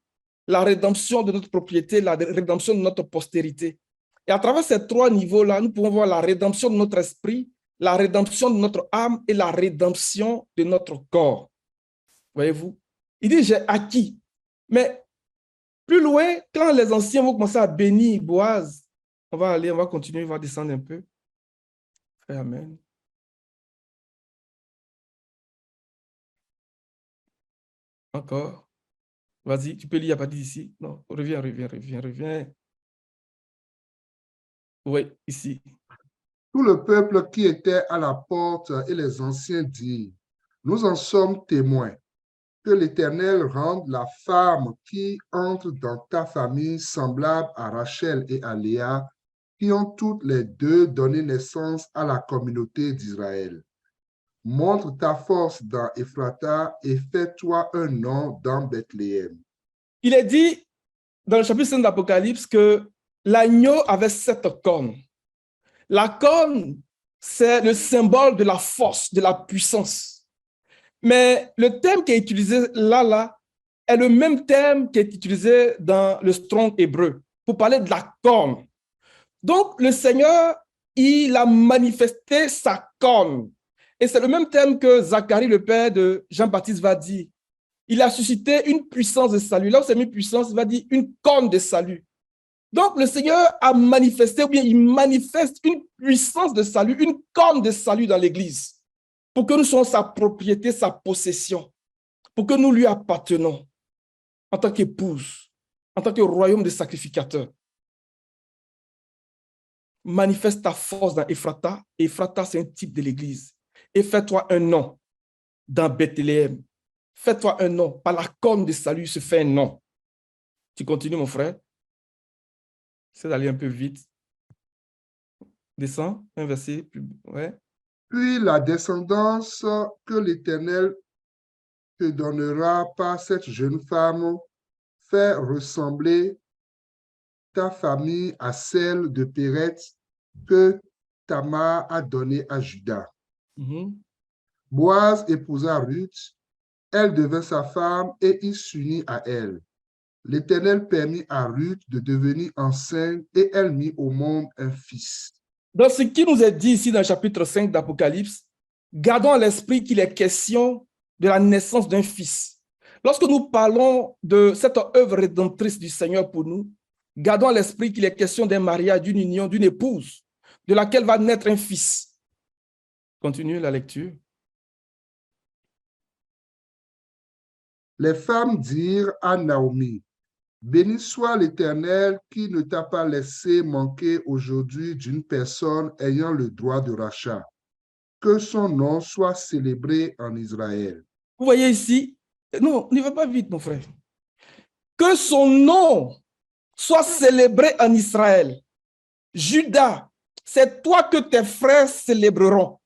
la rédemption de notre propriété, la rédemption de notre postérité. Et à travers ces trois niveaux-là, nous pouvons voir la rédemption de notre esprit, la rédemption de notre âme et la rédemption de notre corps. Voyez-vous? Il dit, j'ai acquis. Mais plus loin, quand les anciens vont commencer à bénir Boaz, on va continuer, on va descendre un peu. Amen. Encore. Vas-y, tu peux lire à partir d'ici. Non, reviens. Oui, ici. Tout le peuple qui était à la porte et les anciens dirent, nous en sommes témoins, que l'Éternel rende la femme qui entre dans ta famille semblable à Rachel et à Léa, qui ont toutes les deux donné naissance à la communauté d'Israël. Montre ta force dans Ephrata et fais-toi un nom dans Bethléem. Il est dit dans le chapitre 5 de l'Apocalypse que l'agneau avait 7 cornes. La corne, c'est le symbole de la force, de la puissance. Mais le terme qui est utilisé là, est le même terme qui est utilisé dans le Strong hébreu pour parler de la corne. Donc, le Seigneur, il a manifesté sa corne. Et c'est le même terme que Zacharie, le père de Jean-Baptiste, va dire. Il a suscité une puissance de salut. Là où c'est une puissance, il va dire une corne de salut. Donc, le Seigneur a manifesté, ou bien il manifeste une puissance de salut, une corne de salut dans l'Église, pour que nous soyons sa propriété, sa possession, pour que nous lui appartenons en tant qu'épouse, en tant que royaume de sacrificateurs. Manifeste ta force dans Ephrata. Ephrata, c'est un type de l'Église. Et fais-toi un nom dans Bethléem. Fais-toi un nom. Par la corne de salut, se fait un nom. Tu continues, mon frère? C'est d'aller un peu vite. Descends, un verset. Ouais. Puis la descendance que l'Éternel te donnera par cette jeune femme fait ressembler ta famille à celle de Péret que Tamar a donnée à Juda. Boaz épousa Ruth, elle devint sa femme et il s'unit à elle. L'Éternel permit à Ruth de devenir enceinte et elle mit au monde un fils. Dans ce qui nous est dit ici dans le chapitre 5 d'Apocalypse, gardons à l'esprit qu'il est question de la naissance d'un fils. Lorsque nous parlons de cette œuvre rédemptrice du Seigneur pour nous, gardons à l'esprit qu'il est question d'un mariage, d'une union, d'une épouse, de laquelle va naître un fils. Continue la lecture. Les femmes dirent à Naomi, « Béni soit l'Éternel qui ne t'a pas laissé manquer aujourd'hui d'une personne ayant le droit de rachat. Que son nom soit célébré en Israël. » Vous voyez ici, non, n'y va pas vite, mon frère. Que son nom soit célébré en Israël. Judas, c'est toi que tes frères célébreront.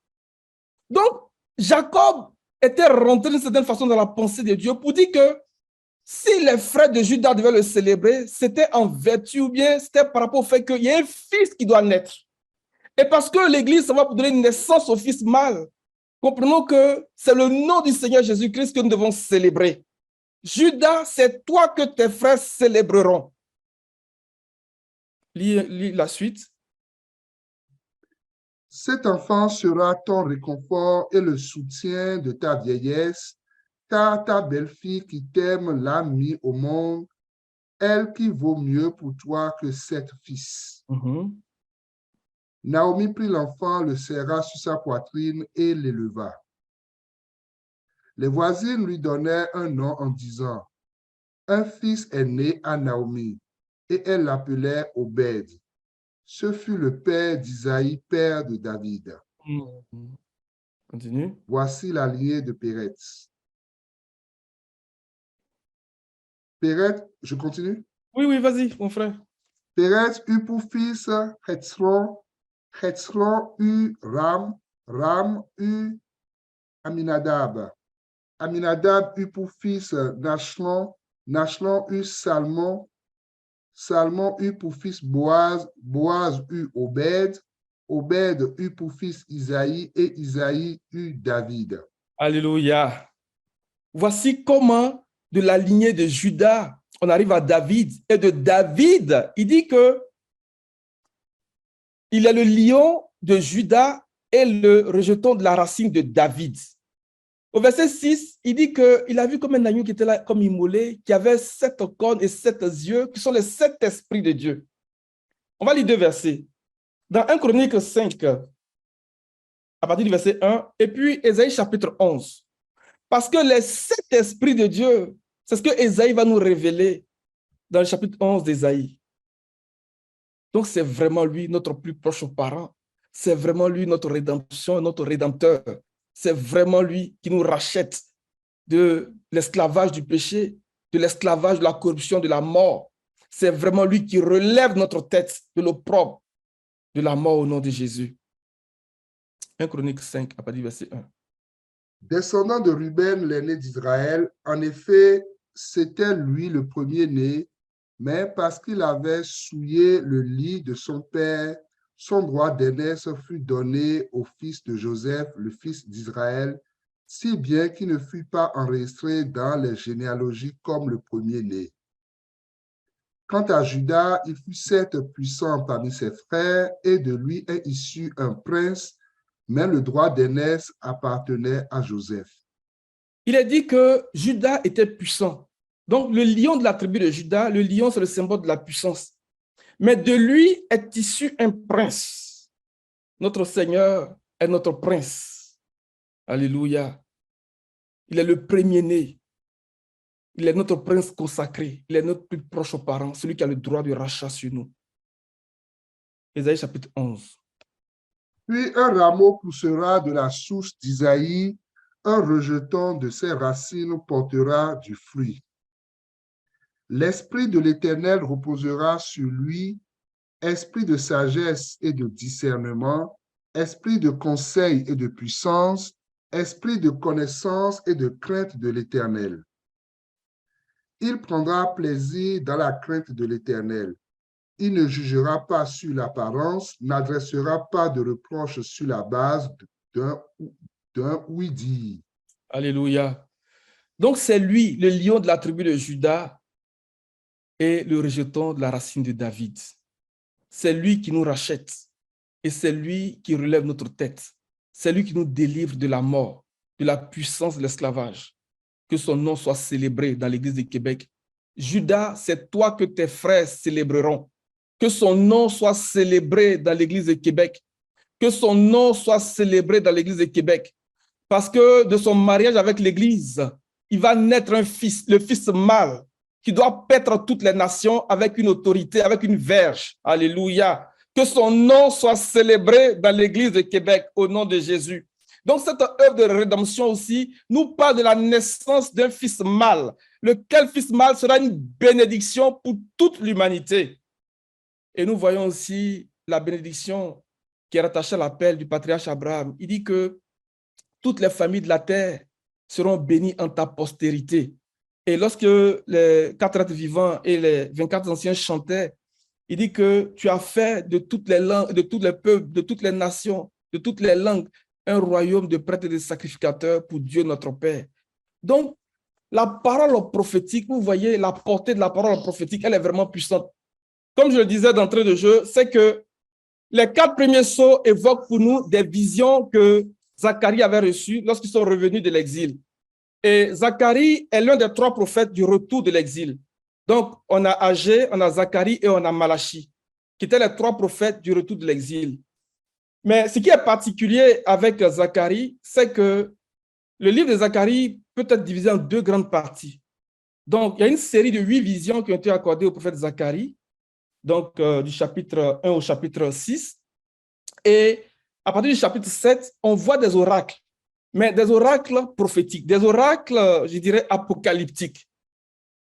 Donc, Jacob était rentré d'une certaine façon dans la pensée de Dieu pour dire que si les frères de Judas devaient le célébrer, c'était en vertu ou bien c'était par rapport au fait qu'il y a un fils qui doit naître. Et parce que l'Église, ça va pour donner naissance au fils mâle, comprenons que c'est le nom du Seigneur Jésus-Christ que nous devons célébrer. Judas, c'est toi que tes frères célébreront. Lis la suite. Cet enfant sera ton réconfort et le soutien de ta vieillesse, car ta belle-fille qui t'aime l'a mis au monde, elle qui vaut mieux pour toi que 7 fils. Naomi prit l'enfant, le serra sur sa poitrine et l'éleva. Les voisines lui donnèrent un nom en disant, « Un fils est né à Naomi, et elle l'appelait Obed. Ce fut le père d'Isaïe, père de David. » Continue. Voici la lignée de Péretz. Péretz, je continue? Oui, vas-y, mon frère. Péretz eut pour fils Hetzron, Hetzron eut Ram, Ram eut Aminadab. Aminadab eut pour fils Nachlon, Nachlon eut Salmon, Salmon eut pour fils Boaz, Boaz eut Obed, Obed eut pour fils Isaïe et Isaïe eut David. Alléluia. Voici comment de la lignée de Judas, on arrive à David. Et de David, il dit que il est le lion de Judas et le rejeton de la racine de David. Au verset 6, il dit qu'il a vu comme un agneau qui était là, comme immolé, qui avait 7 cornes et 7 yeux, qui sont les 7 esprits de Dieu. On va lire 2 versets. Dans 1 Chronique 5, à partir du verset 1, et puis Ésaïe chapitre 11. Parce que les 7 esprits de Dieu, c'est ce que Ésaïe va nous révéler dans le chapitre 11 d'Ésaïe. Donc, c'est vraiment lui, notre plus proche parent. C'est vraiment lui, notre rédemption, notre rédempteur. C'est vraiment lui qui nous rachète de l'esclavage du péché, de l'esclavage de la corruption, de la mort. C'est vraiment lui qui relève notre tête de l'opprobre, de la mort au nom de Jésus. 1 Chronique 5, à partir du verset 1. Descendant de Ruben, l'aîné d'Israël, en effet, c'était lui le premier-né, mais parce qu'il avait souillé le lit de son père, son droit d'aînesse fut donné au fils de Joseph, le fils d'Israël, si bien qu'il ne fut pas enregistré dans les généalogies comme le premier-né. Quant à Judas, il fut certes puissant parmi ses frères, et de lui est issu un prince, mais le droit d'aînesse appartenait à Joseph. Il est dit que Judas était puissant. Donc, le lion de la tribu de Judas, le lion, c'est le symbole de la puissance. Mais de lui est issu un prince. Notre Seigneur est notre prince. Alléluia. Il est le premier-né. Il est notre prince consacré. Il est notre plus proche parent, celui qui a le droit de rachat sur nous. Ésaïe chapitre 11. Puis un rameau poussera de la source d'Isaïe, un rejeton de ses racines portera du fruit. L'esprit de l'Éternel reposera sur lui, esprit de sagesse et de discernement, esprit de conseil et de puissance, esprit de connaissance et de crainte de l'Éternel. Il prendra plaisir dans la crainte de l'Éternel. Il ne jugera pas sur l'apparence, n'adressera pas de reproches sur la base d'un oui-dire. Alléluia. Donc, c'est lui, le lion de la tribu de Juda et le rejeton de la racine de David. C'est lui qui nous rachète et c'est lui qui relève notre tête. C'est lui qui nous délivre de la mort, de la puissance de l'esclavage. Que son nom soit célébré dans l'Église de Québec. Judas, c'est toi que tes frères célébreront. Que son nom soit célébré dans l'Église de Québec. Que son nom soit célébré dans l'Église de Québec. Parce que de son mariage avec l'Église, il va naître un fils, le fils mâle, qui doit paître toutes les nations avec une autorité, avec une verge. Alléluia. Que son nom soit célébré dans l'Église de Québec au nom de Jésus. Donc, cette œuvre de rédemption aussi nous parle de la naissance d'un fils mâle, lequel fils mâle sera une bénédiction pour toute l'humanité. Et nous voyons aussi la bénédiction qui est rattachée à l'appel du patriarche Abraham. Il dit que toutes les familles de la terre seront bénies en ta postérité. Et lorsque les 4 êtres vivants et les 24 anciens chantaient, il dit que tu as fait de toutes les langues, de tous les peuples, de toutes les nations, de toutes les langues, un royaume de prêtres et de sacrificateurs pour Dieu notre Père. Donc, la parole prophétique, vous voyez, la portée de la parole prophétique, elle est vraiment puissante. Comme je le disais d'entrée de jeu, c'est que les 4 premiers sceaux évoquent pour nous des visions que Zacharie avait reçues lorsqu'ils sont revenus de l'exil. Et Zacharie est l'un des 3 prophètes du retour de l'exil. Donc, on a Agé, on a Zacharie et on a Malachi, qui étaient les 3 prophètes du retour de l'exil. Mais ce qui est particulier avec Zacharie, c'est que le livre de Zacharie peut être divisé en 2 grandes parties. Donc, il y a une série de 8 visions qui ont été accordées au prophète Zacharie, donc du chapitre 1 au chapitre 6. Et à partir du chapitre 7, on voit des oracles, mais des oracles prophétiques, des oracles, je dirais, apocalyptiques.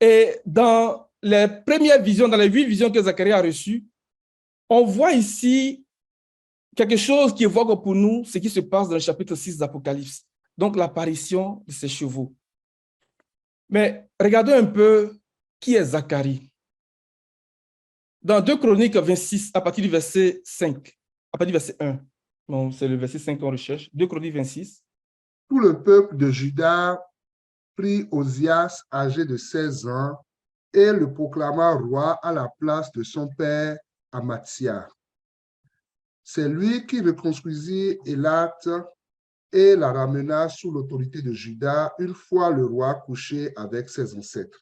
Et dans les premières visions, dans les 8 visions que Zacharie a reçues, on voit ici quelque chose qui évoque pour nous ce qui se passe dans le chapitre 6 d'Apocalypse, donc l'apparition de ces chevaux. Mais regardons un peu qui est Zacharie. Dans 2 Chroniques 26, à partir du verset 5, à partir du verset 1, bon, c'est le verset 5 qu'on recherche, 2 Chroniques 26. Tout le peuple de Juda prit Osias, âgé de 16 ans, et le proclama roi à la place de son père Amathia. C'est lui qui reconstruisit Élat et la ramena sous l'autorité de Juda une fois le roi couché avec ses ancêtres.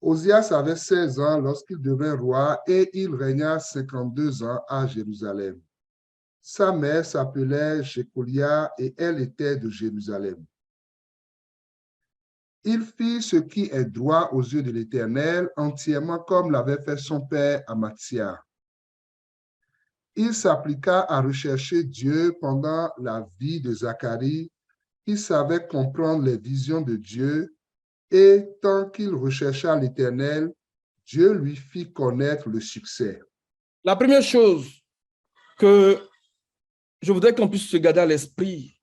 Osias avait 16 ans lorsqu'il devint roi et il régna 52 ans à Jérusalem. Sa mère s'appelait Jécolia et elle était de Jérusalem. Il fit ce qui est droit aux yeux de l'Éternel, entièrement comme l'avait fait son père Amathia. Il s'appliqua à rechercher Dieu pendant la vie de Zacharie, qui savait comprendre les visions de Dieu, et tant qu'il rechercha l'Éternel, Dieu lui fit connaître le succès. La première chose que je voudrais qu'on puisse se garder à l'esprit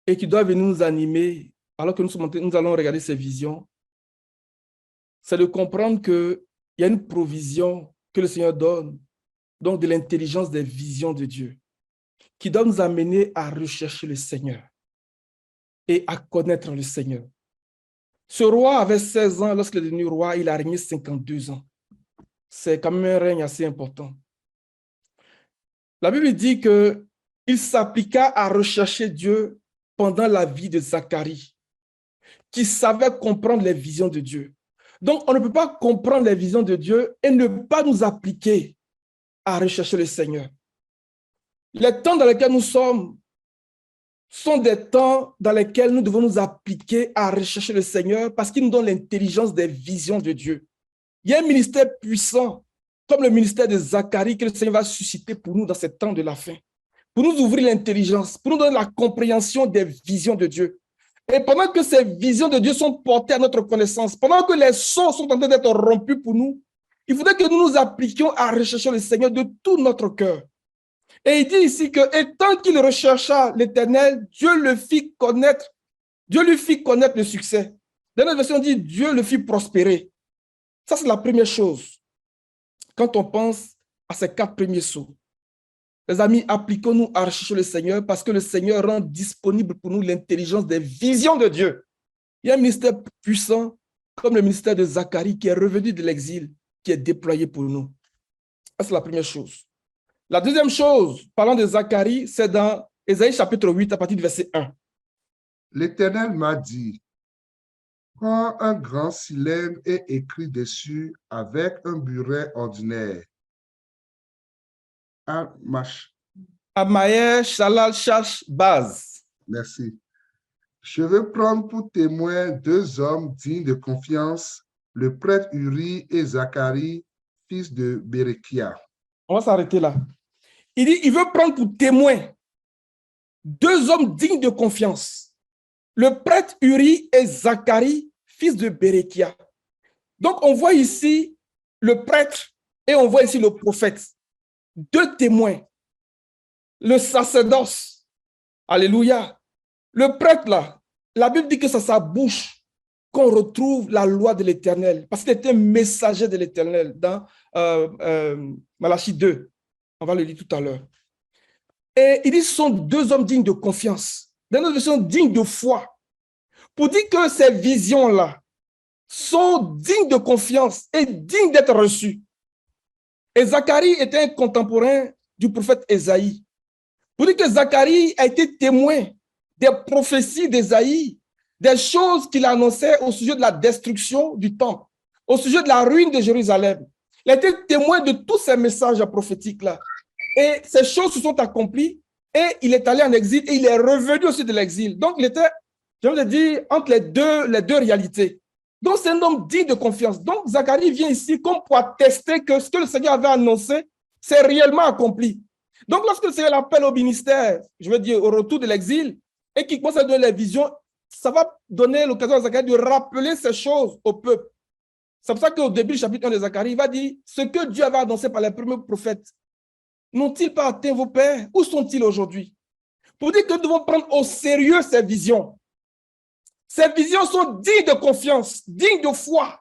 et qui doit venir nous animer alors que nous allons regarder ces visions, c'est de comprendre qu'il y a une provision que le Seigneur donne, donc de l'intelligence des visions de Dieu, qui doit nous amener à rechercher le Seigneur. et à connaître le Seigneur. Ce roi avait 16 ans lorsqu'il est devenu roi, il a régné 52 ans. C'est quand même un règne assez important. La Bible dit qu'il s'appliqua à rechercher Dieu pendant la vie de Zacharie, qui savait comprendre les visions de Dieu. Donc, on ne peut pas comprendre les visions de Dieu et ne pas nous appliquer à rechercher le Seigneur. Les temps dans lesquels nous sommes sont des temps dans lesquels nous devons nous appliquer à rechercher le Seigneur parce qu'il nous donne l'intelligence des visions de Dieu. Il y a un ministère puissant, comme le ministère de Zacharie, que le Seigneur va susciter pour nous dans ces temps de la fin, pour nous ouvrir l'intelligence, pour nous donner la compréhension des visions de Dieu. Et pendant que ces visions de Dieu sont portées à notre connaissance, pendant que les sons sont en train d'être rompus pour nous, il faudrait que nous nous appliquions à rechercher le Seigneur de tout notre cœur. Et il dit ici que, étant qu'il rechercha l'Éternel, Dieu lui fit connaître le succès. Dans notre version, on dit Dieu le fit prospérer. Ça, c'est la première chose. Quand on pense à ces 4 premiers sceaux, les amis, appliquons-nous à rechercher le Seigneur parce que le Seigneur rend disponible pour nous l'intelligence des visions de Dieu. Il y a un ministère puissant, comme le ministère de Zacharie, qui est revenu de l'exil, qui est déployé pour nous. Ça, c'est la première chose. La deuxième chose, parlant de Zacharie, c'est dans Ésaïe chapitre 8, à partir du verset 1. L'Éternel m'a dit, prends un grand cylindre et écris dessus avec un buret ordinaire. Amaïe Shalal Shash Baz. Merci. Je veux prendre pour témoins 2 hommes dignes de confiance, le prêtre Uri et Zacharie, fils de Bérekia. On va s'arrêter là. Il dit, il veut prendre pour témoins 2 hommes dignes de confiance, le prêtre Uri et Zacharie, fils de Bérekia. Donc, on voit ici le prêtre et on voit ici le prophète. 2 témoins. Le sacerdoce. Alléluia. Le prêtre, là, la Bible dit que c'est sa bouche qu'on retrouve la loi de l'Éternel, parce qu'il était messager de l'Éternel dans Malachie 2. On va le lire tout à l'heure. Et il dit ce sont 2 hommes dignes de confiance, dans notre version dignes de foi, pour dire que ces visions-là sont dignes de confiance et dignes d'être reçues. Et Zacharie était un contemporain du prophète Ésaïe. Pour dire que Zacharie a été témoin des prophéties d'Ésaïe, des choses qu'il annonçait au sujet de la destruction du temple, au sujet de la ruine de Jérusalem. Il a été témoin de tous ces messages prophétiques-là. Et ces choses se sont accomplies et il est allé en exil et il est revenu aussi de l'exil. Donc, il était, je veux dire, entre les deux réalités. Donc, c'est un homme digne de confiance. Donc, Zacharie vient ici comme pour attester que ce que le Seigneur avait annoncé, c'est réellement accompli. Donc, lorsque le Seigneur l'appelle au ministère, je veux dire, au retour de l'exil, et qu'il commence à donner les visions, ça va donner l'occasion à Zacharie de rappeler ces choses au peuple. C'est pour ça qu'au début du chapitre 1 de Zacharie, il va dire ce que Dieu avait annoncé par les premiers prophètes. N'ont-ils pas atteint vos pères? Où sont-ils aujourd'hui? Pour dire que nous devons prendre au sérieux ces visions. Ces visions sont dignes de confiance, dignes de foi.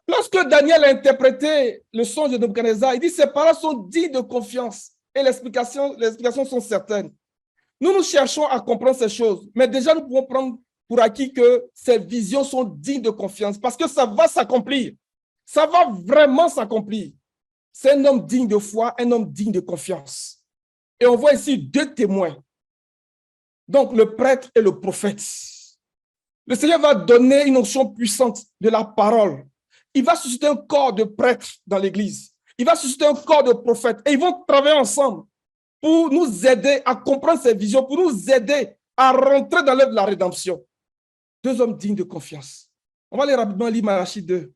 Lorsque Daniel a interprété le songe de Nebuchadnezzar, il dit ces paroles sont dignes de confiance et les explications sont certaines. Nous cherchons à comprendre ces choses, mais déjà nous pouvons prendre pour acquis que ces visions sont dignes de confiance parce que ça va s'accomplir. Ça va vraiment s'accomplir. C'est un homme digne de foi, un homme digne de confiance. Et on voit ici 2 témoins. Donc, le prêtre et le prophète. Le Seigneur va donner une onction puissante de la parole. Il va susciter un corps de prêtres dans l'Église. Il va susciter un corps de prophètes. Et ils vont travailler ensemble pour nous aider à comprendre ces visions, pour nous aider à rentrer dans l'œuvre de la rédemption. 2 hommes dignes de confiance. On va aller rapidement lire Malachie 2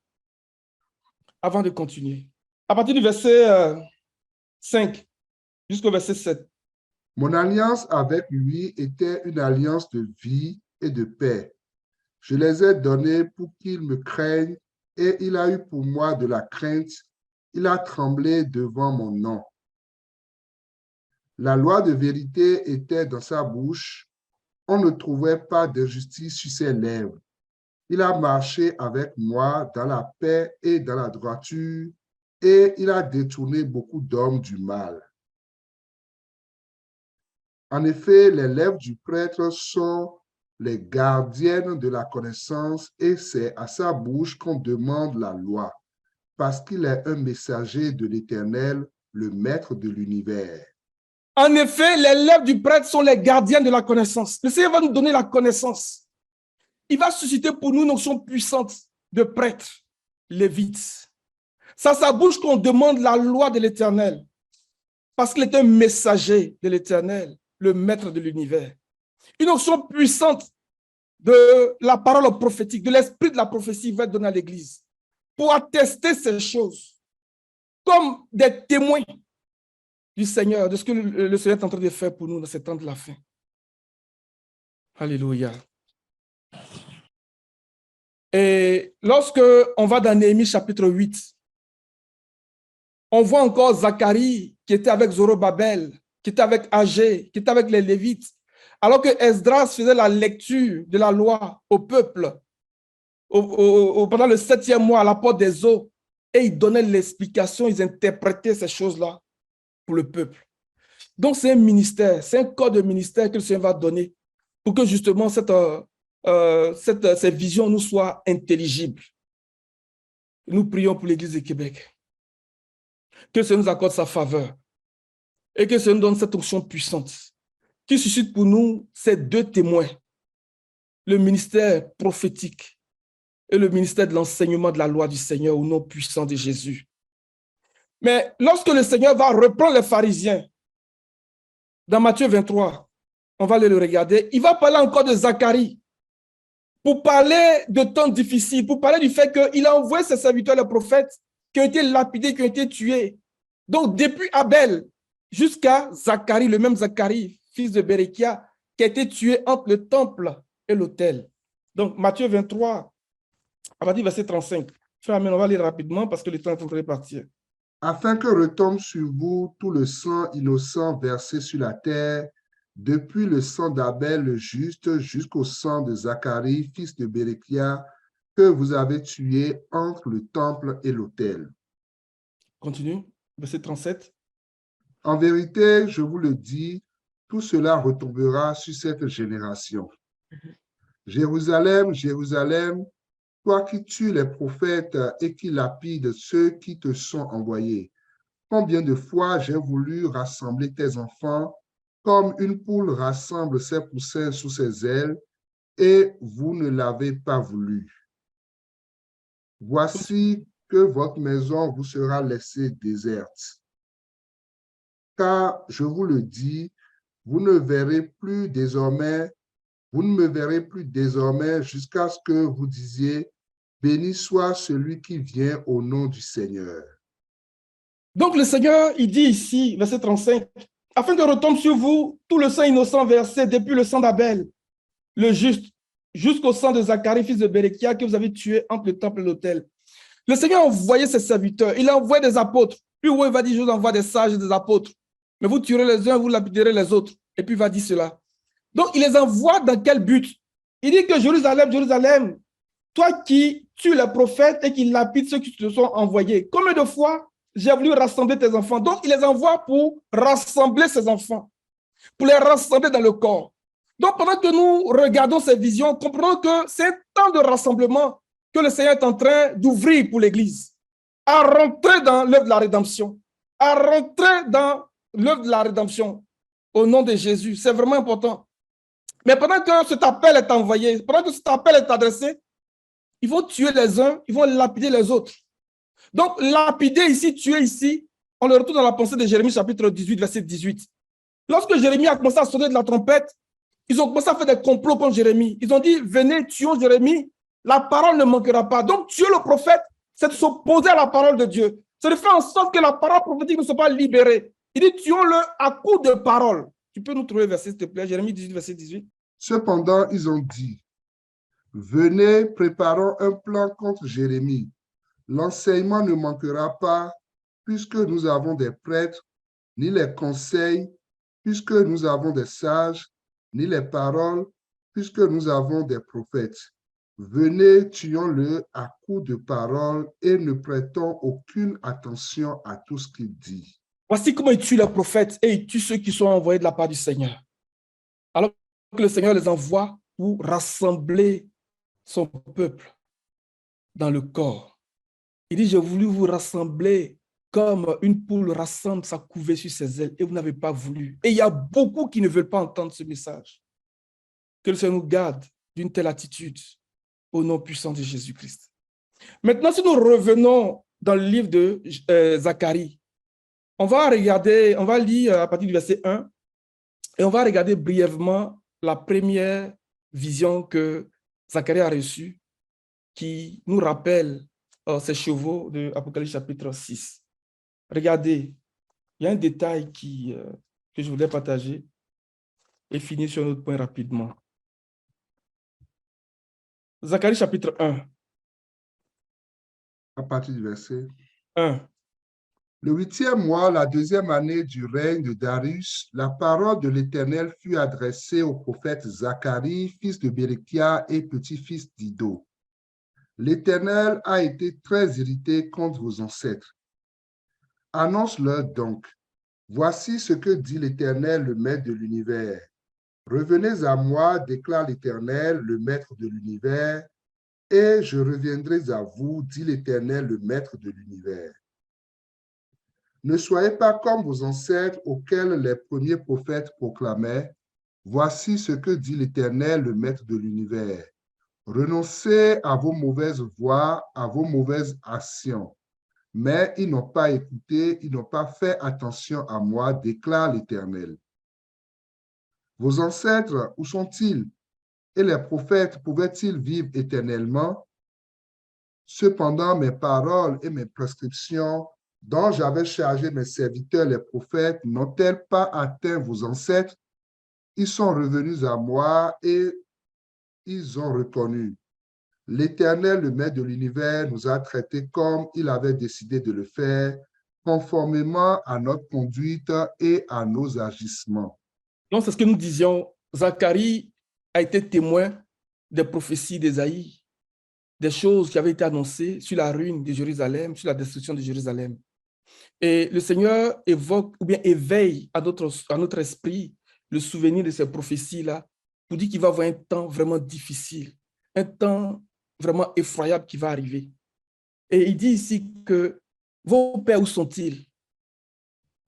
avant de continuer. À partir du verset 5 jusqu'au verset 7. Mon alliance avec lui était une alliance de vie et de paix. Je les ai donnés pour qu'ils me craignent et il a eu pour moi de la crainte. Il a tremblé devant mon nom. La loi de vérité était dans sa bouche. On ne trouvait pas d'injustice sur ses lèvres. Il a marché avec moi dans la paix et dans la droiture, et il a détourné beaucoup d'hommes du mal. En effet, les lèvres du prêtre sont les gardiennes de la connaissance, et c'est à sa bouche qu'on demande la loi, parce qu'il est un messager de l'Éternel, le maître de l'univers. En effet, les lèvres du prêtre sont les gardiens de la connaissance. Le Seigneur va nous donner la connaissance. Il va susciter pour nous une notion puissante de prêtre, lévite. C'est à sa bouche qu'on demande la loi de l'Éternel, parce qu'il est un messager de l'Éternel, le maître de l'univers. Une notion puissante de la parole prophétique, de l'esprit de la prophétie va être donné à l'Église pour attester ces choses comme des témoins du Seigneur, de ce que le Seigneur est en train de faire pour nous dans ces temps de la fin. Alléluia. Et lorsque on va dans Néhémie chapitre 8, on voit encore Zacharie qui était avec Zorobabel, qui était avec Agé, qui était avec les Lévites, alors que Esdras faisait la lecture de la loi au peuple pendant le 7e mois à la porte des eaux, et ils donnaient l'explication, ils interprétaient ces choses-là pour le peuple. Donc c'est un ministère, c'est un corps de ministère que le Seigneur va donner pour que justement ces visions nous soient intelligibles. Nous prions pour l'Église du Québec. Que le Seigneur nous accorde sa faveur et que le Seigneur nous donne cette onction puissante qui suscite pour nous ces deux témoins, le ministère prophétique et le ministère de l'enseignement de la loi du Seigneur au nom puissant de Jésus. Mais lorsque le Seigneur va reprendre les pharisiens, dans Matthieu 23, on va aller le regarder, il va parler encore de Zacharie pour parler de temps difficiles, pour parler du fait qu'il a envoyé ses serviteurs, les prophètes, qui ont été lapidés, qui ont été tués. Donc, depuis Abel jusqu'à Zacharie, le même Zacharie, fils de Béréchia, qui a été tué entre le temple et l'autel. Donc, Matthieu 23, à partir du verset 35. Frère, on va lire rapidement parce que le temps est en train de partir. Afin que retombe sur vous tout le sang innocent versé sur la terre, depuis le sang d'Abel le juste jusqu'au sang de Zacharie, fils de Béréchia, que vous avez tué entre le temple et l'autel. Continue, verset 37. En vérité, je vous le dis, tout cela retombera sur cette génération. Jérusalem, Jérusalem, toi qui tues les prophètes et qui lapides ceux qui te sont envoyés. Combien de fois j'ai voulu rassembler tes enfants comme une poule rassemble ses poussins sous ses ailes, et vous ne l'avez pas voulu. Voici que votre maison vous sera laissée déserte. Car, je vous le dis, vous ne me verrez plus désormais jusqu'à ce que vous disiez, béni soit celui qui vient au nom du Seigneur. Donc le Seigneur, il dit ici, verset 35, afin que retombe sur vous tout le sang innocent versé depuis le sang d'Abel, le juste, jusqu'au sang de Zacharie, fils de Béréchia, que vous avez tué entre le temple et l'autel. Le Seigneur a envoyé ses serviteurs, il a envoyé des apôtres. Puis il va dire, je vous envoie des sages et des apôtres. Mais vous tuerez les uns, vous lapiderez les autres. Et puis il va dire cela. Donc il les envoie dans quel but? Il dit que Jérusalem, Jérusalem, toi qui tues les prophètes et qui lapides ceux qui te sont envoyés. Combien de fois j'ai voulu rassembler tes enfants? Donc il les envoie pour rassembler ses enfants, pour les rassembler dans le corps. Donc pendant que nous regardons ces visions, comprenons que c'est un temps de rassemblement que le Seigneur est en train d'ouvrir pour l'Église, à rentrer dans l'œuvre de la rédemption, à rentrer dans l'œuvre de la rédemption au nom de Jésus. C'est vraiment important. Mais pendant que cet appel est envoyé, pendant que cet appel est adressé, ils vont tuer les uns, ils vont lapider les autres. Donc, lapider ici, tuer ici, on le retrouve dans la pensée de Jérémie chapitre 18, verset 18. Lorsque Jérémie a commencé à sonner de la trompette, ils ont commencé à faire des complots contre Jérémie. Ils ont dit, venez, tuons Jérémie, la parole ne manquera pas. Donc, tuer le prophète, c'est de s'opposer à la parole de Dieu. C'est de faire en sorte que la parole prophétique ne soit pas libérée. Il dit, tuons-le à coup de parole. Tu peux nous trouver le verset, s'il te plaît, Jérémie 18, verset 18. Cependant, ils ont dit, venez, préparons un plan contre Jérémie. L'enseignement ne manquera pas, puisque nous avons des prêtres, ni les conseils, puisque nous avons des sages, ni les paroles, puisque nous avons des prophètes. Venez, tuons-le à coups de parole et ne prêtons aucune attention à tout ce qu'il dit. Voici comment il tue les prophètes et il tue ceux qui sont envoyés de la part du Seigneur. Alors que le Seigneur les envoie pour rassembler son peuple dans le corps. Il dit, j'ai voulu vous rassembler comme une poule rassemble sa couvée sur ses ailes et vous n'avez pas voulu. Et il y a beaucoup qui ne veulent pas entendre ce message. Que le Seigneur nous garde d'une telle attitude au nom puissant de Jésus-Christ. Maintenant, si nous revenons dans le livre de Zacharie, on va lire à partir du verset 1 et on va regarder brièvement la première vision que Zacharie a reçue qui nous rappelle ces chevaux de Apocalypse chapitre 6. Regardez, il y a un détail que je voudrais partager et finir sur un autre point rapidement. Zacharie chapitre 1. À partir du verset 1. Le 8e mois, la 2e année du règne de Darius, la parole de l'Éternel fut adressée au prophète Zacharie, fils de Bérekia et petit-fils d'Ido. L'Éternel a été très irrité contre vos ancêtres. Annonce-leur donc, voici ce que dit l'Éternel, le Maître de l'univers. Revenez à moi, déclare l'Éternel, le Maître de l'univers, et je reviendrai à vous, dit l'Éternel, le Maître de l'univers. Ne soyez pas comme vos ancêtres auxquels les premiers prophètes proclamaient, voici ce que dit l'Éternel, le Maître de l'univers. Renoncez à vos mauvaises voies, à vos mauvaises actions. Mais ils n'ont pas écouté, ils n'ont pas fait attention à moi, déclare l'Éternel. Vos ancêtres, où sont-ils? Et les prophètes pouvaient-ils vivre éternellement? Cependant, mes paroles et mes prescriptions dont j'avais chargé mes serviteurs, les prophètes, n'ont-elles pas atteint vos ancêtres? Ils sont revenus à moi et ils ont reconnu. L'Éternel, le Maître de l'univers, nous a traités comme il avait décidé de le faire, conformément à notre conduite et à nos agissements. Donc, c'est ce que nous disions. Zacharie a été témoin des prophéties d'Ésaïe, des choses qui avaient été annoncées sur la ruine de Jérusalem, sur la destruction de Jérusalem. Et le Seigneur évoque ou bien éveille à notre esprit le souvenir de ces prophéties-là pour dire qu'il va y avoir un temps vraiment difficile, un temps vraiment effroyable qui va arriver. Et il dit ici que vos pères, où sont-ils?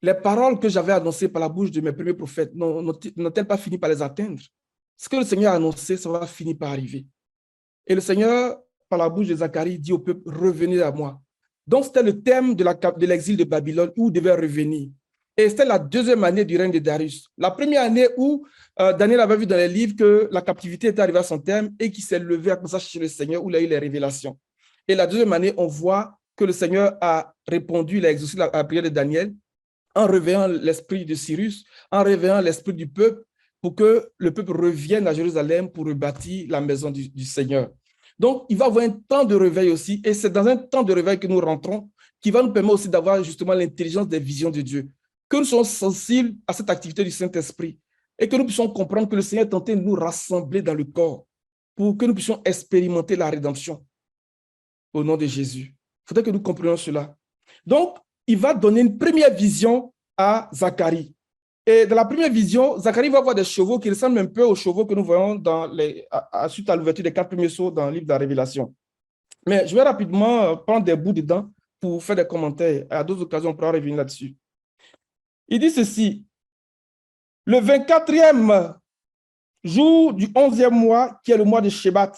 Les paroles que j'avais annoncées par la bouche de mes premiers prophètes n'ont-elles pas fini par les atteindre? Ce que le Seigneur a annoncé, ça va finir par arriver. Et le Seigneur, par la bouche de Zacharie, dit au peuple, revenez à moi. Donc, c'était le thème de l'exil de Babylone où il devait revenir. Et c'était la 2e année du règne de Darius. La première année où Daniel avait vu dans les livres que la captivité était arrivée à son terme et qu'il s'est levé à commencer chez le Seigneur où il a eu les révélations. Et la 2e année, on voit que le Seigneur a répondu, il a exaucé la prière de Daniel en réveillant l'esprit de Cyrus, en réveillant l'esprit du peuple pour que le peuple revienne à Jérusalem pour rebâtir la maison du Seigneur. Donc, il va y avoir un temps de réveil aussi, et c'est dans un temps de réveil que nous rentrons, qui va nous permettre aussi d'avoir justement l'intelligence des visions de Dieu, que nous soyons sensibles à cette activité du Saint-Esprit, et que nous puissions comprendre que le Seigneur est tenté de nous rassembler dans le corps, pour que nous puissions expérimenter la rédemption au nom de Jésus. Il faudrait que nous comprenions cela. Donc, il va donner une première vision à Zacharie. Et dans la première vision, Zacharie va voir des chevaux qui ressemblent un peu aux chevaux que nous voyons suite à l'ouverture des 4 premiers sceaux dans le livre de la Révélation. Mais je vais rapidement prendre des bouts dedans pour faire des commentaires. À d'autres occasions, on pourra revenir là-dessus. Il dit ceci, le 24e jour du 11e mois, qui est le mois de Shebat,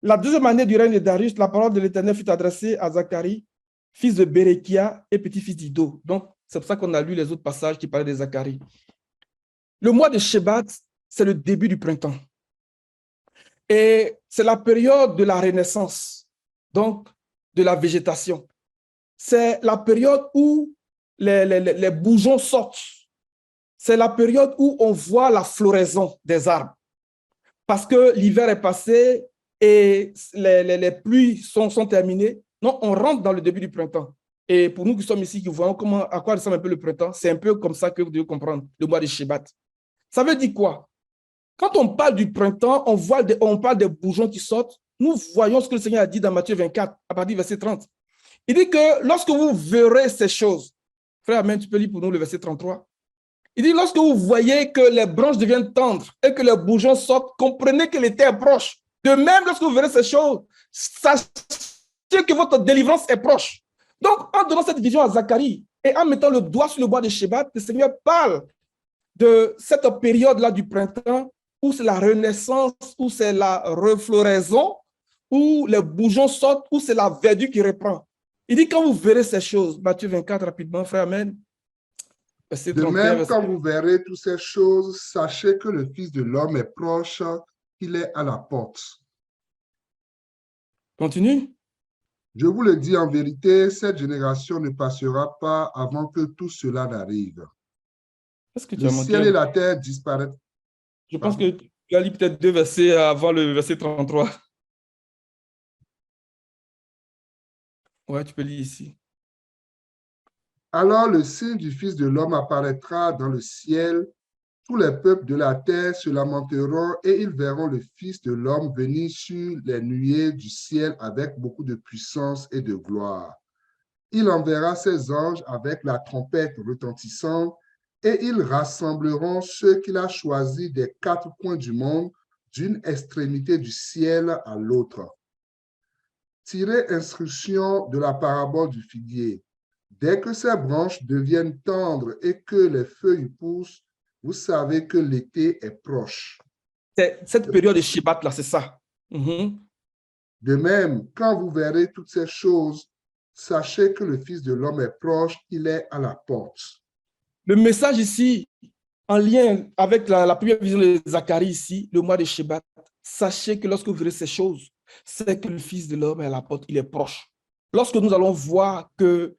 la 2e année du règne de Darius, la parole de l'Éternel fut adressée à Zacharie, fils de Bérekia et petit-fils d'Ido. Donc, c'est pour ça qu'on a lu les autres passages qui parlaient de Zacharie. Le mois de Shebat, c'est le début du printemps. Et c'est la période de la renaissance, donc de la végétation. C'est la période où les bourgeons sortent. C'est la période où on voit la floraison des arbres. Parce que l'hiver est passé et les pluies sont terminées. Non, on rentre dans le début du printemps. Et pour nous qui sommes ici, qui voyons à quoi ressemble un peu le printemps, c'est un peu comme ça que vous devez comprendre le mois de Shebat. Ça veut dire quoi? Quand on parle du printemps, on parle des bourgeons qui sortent. Nous voyons ce que le Seigneur a dit dans Matthieu 24, à partir du verset 30. Il dit que lorsque vous verrez ces choses, frère, Amen, tu peux lire pour nous le verset 33. Il dit, lorsque vous voyez que les branches deviennent tendres et que les bourgeons sortent, comprenez que l'été est proche. De même, lorsque vous verrez ces choses, sachez que votre délivrance est proche. Donc, en donnant cette vision à Zacharie et en mettant le doigt sur le bois de Shebat, le Seigneur parle de cette période-là du printemps où c'est la renaissance, où c'est la refloraison, où les bourgeons sortent, où c'est la verdure qui reprend. Il dit, quand vous verrez ces choses, Matthieu 24, rapidement, frère, amen. Verset De 31, même, quand vous verrez toutes ces choses, sachez que le Fils de l'homme est proche, qu'il est à la porte. Continue. Je vous le dis en vérité, cette génération ne passera pas avant que tout cela n'arrive. Est-ce que tu Le as manqué? ciel et la terre disparaîtront. Je pense que tu as lu peut-être 2 versets avant le verset 33. Ouais, tu peux lire ici. Alors le signe du Fils de l'homme apparaîtra dans le ciel. Tous les peuples de la terre se lamenteront et ils verront le Fils de l'homme venir sur les nuées du ciel avec beaucoup de puissance et de gloire. Il enverra ses anges avec la trompette retentissante et ils rassembleront ceux qu'il a choisis des 4 coins du monde, d'une extrémité du ciel à l'autre. Tirez instruction de la parabole du figuier. Dès que ses branches deviennent tendres et que les feuilles poussent, vous savez que l'été est proche. Cette période de Shabbat, là, c'est ça. De même, quand vous verrez toutes ces choses, sachez que le Fils de l'homme est proche, il est à la porte. Le message ici, en lien avec la première vision de Zacharie ici, le mois de Shabbat, sachez que lorsque vous verrez ces choses, c'est que le Fils de l'homme est à la porte, il est proche. Lorsque nous allons voir que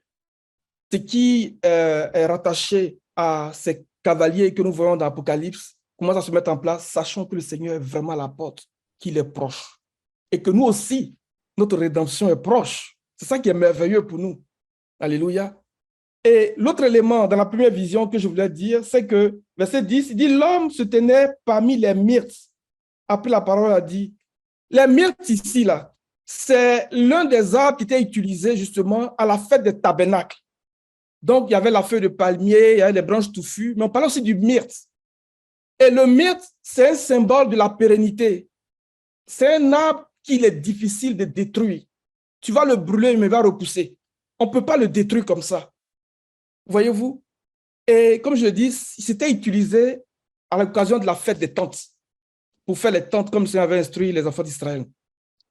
ce qui est rattaché à ces cavaliers que nous voyons dans l'Apocalypse commence à se mettre en place, sachons que le Seigneur est vraiment à la porte, qu'il est proche. Et que nous aussi, notre rédemption est proche. C'est ça qui est merveilleux pour nous. Alléluia. Et l'autre élément dans la première vision que je voulais dire, c'est que, verset 10, il dit, l'homme se tenait parmi les myrtes. Après la parole a dit, les myrtes ici, là, c'est l'un des arbres qui était utilisé justement à la fête des tabernacles. Donc, il y avait la feuille de palmier, il y avait les branches touffues, mais on parle aussi du myrte. Et le myrte, c'est un symbole de la pérennité. C'est un arbre qu'il est difficile de détruire. Tu vas le brûler, mais il va repousser. On ne peut pas le détruire comme ça. Voyez-vous? Et comme je le dis, c'était utilisé à l'occasion de la fête des tentes, pour faire les tentes comme le Seigneur avait instruit les enfants d'Israël.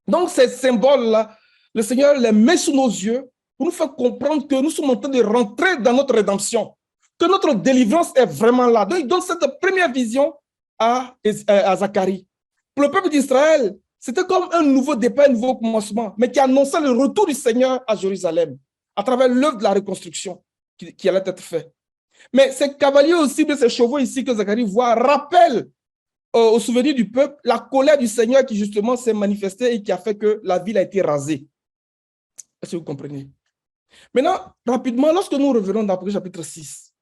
Donc, ces symboles-là, le Seigneur les met sous nos yeux pour nous faire comprendre que nous sommes en train de rentrer dans notre rédemption, que notre délivrance est vraiment là. Donc, il donne cette première vision à Zacharie. Pour le peuple d'Israël, c'était comme un nouveau départ, un nouveau commencement, mais qui annonçait le retour du Seigneur à Jérusalem, à travers l'œuvre de la reconstruction qui allait être faite. Mais ces cavaliers aussi, ces chevaux ici que Zacharie voit, rappellent au souvenir du peuple la colère du Seigneur qui justement s'est manifestée et qui a fait que la ville a été rasée. Est-ce que vous comprenez? Maintenant, rapidement, lorsque nous revenons dans Apocalypse chapitre 6,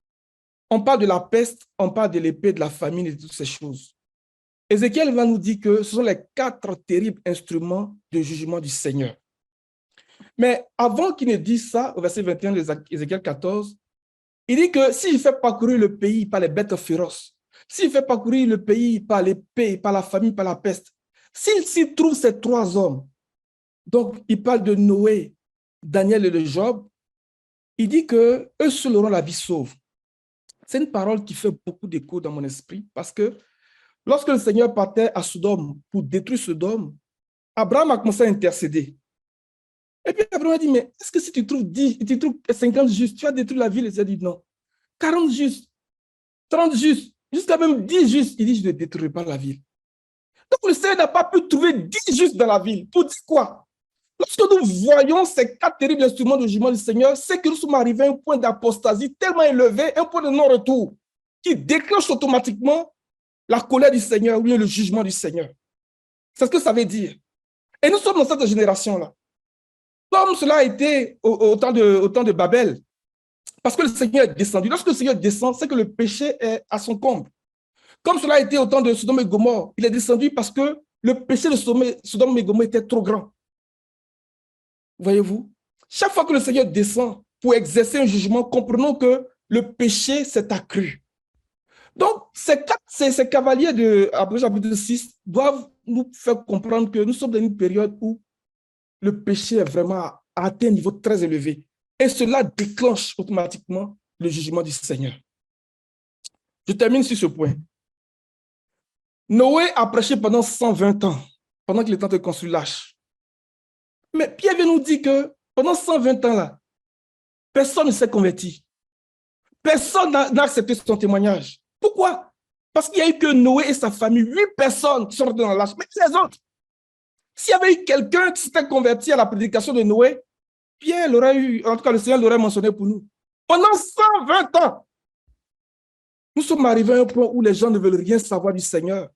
on parle de la peste, on parle de l'épée, de la famine et de toutes ces choses. Ézéchiel va nous dire que ce sont les 4 terribles instruments de jugement du Seigneur. Mais avant qu'il ne dise ça, au verset 21 d'Ézéchiel 14, il dit que s'il fait parcourir le pays par les bêtes féroces, s'il fait parcourir le pays par l'épée, par la famine, par la peste, s'il s'y trouve ces 3 hommes, donc il parle de Noé, Daniel et de Job, il dit qu'eux seuls auront la vie sauve. C'est une parole qui fait beaucoup d'écho dans mon esprit parce que lorsque le Seigneur partait à Sodome pour détruire Sodome, Abraham a commencé à intercéder. Et puis Abraham a dit, mais est-ce que si tu trouves 50 justes, tu vas détruire la ville? Et il a dit non. 40 justes, 30 justes, jusqu'à même 10 justes. Il dit, je ne détruirai pas la ville. Donc le Seigneur n'a pas pu trouver 10 justes dans la ville. Pour dire quoi? Lorsque nous voyons ces 4 terribles instruments de jugement du Seigneur, c'est que nous sommes arrivés à un point d'apostasie tellement élevé, un point de non-retour, qui déclenche automatiquement la colère du Seigneur ou le jugement du Seigneur. C'est ce que ça veut dire. Et nous sommes dans cette génération-là. Comme cela a été au temps de Babel, parce que le Seigneur est descendu. Lorsque le Seigneur descend, c'est que le péché est à son comble. Comme cela a été au temps de Sodome et Gomorrhe, il est descendu parce que le péché de Sodome et Gomorrhe était trop grand. Voyez-vous, chaque fois que le Seigneur descend pour exercer un jugement, comprenons que le péché s'est accru. Donc, ces cavaliers de Apocalypse chapitre 6 doivent nous faire comprendre que nous sommes dans une période où le péché est vraiment à atteint un niveau très élevé. Et cela déclenche automatiquement le jugement du Seigneur. Je termine sur ce point. Noé a prêché pendant 120 ans, pendant qu'il est en train de construire l'arche. Mais Pierre vient nous dire que pendant 120 ans, là, personne ne s'est converti. Personne n'a accepté son témoignage. Pourquoi? Parce qu'il n'y a eu que Noé et sa famille, 8 personnes qui sont rentrées dans l'arche. Mais les autres, s'il y avait eu quelqu'un qui s'était converti à la prédication de Noé, Pierre l'aurait eu, en tout cas le Seigneur l'aurait mentionné pour nous. Pendant 120 ans, nous sommes arrivés à un point où les gens ne veulent rien savoir du Seigneur.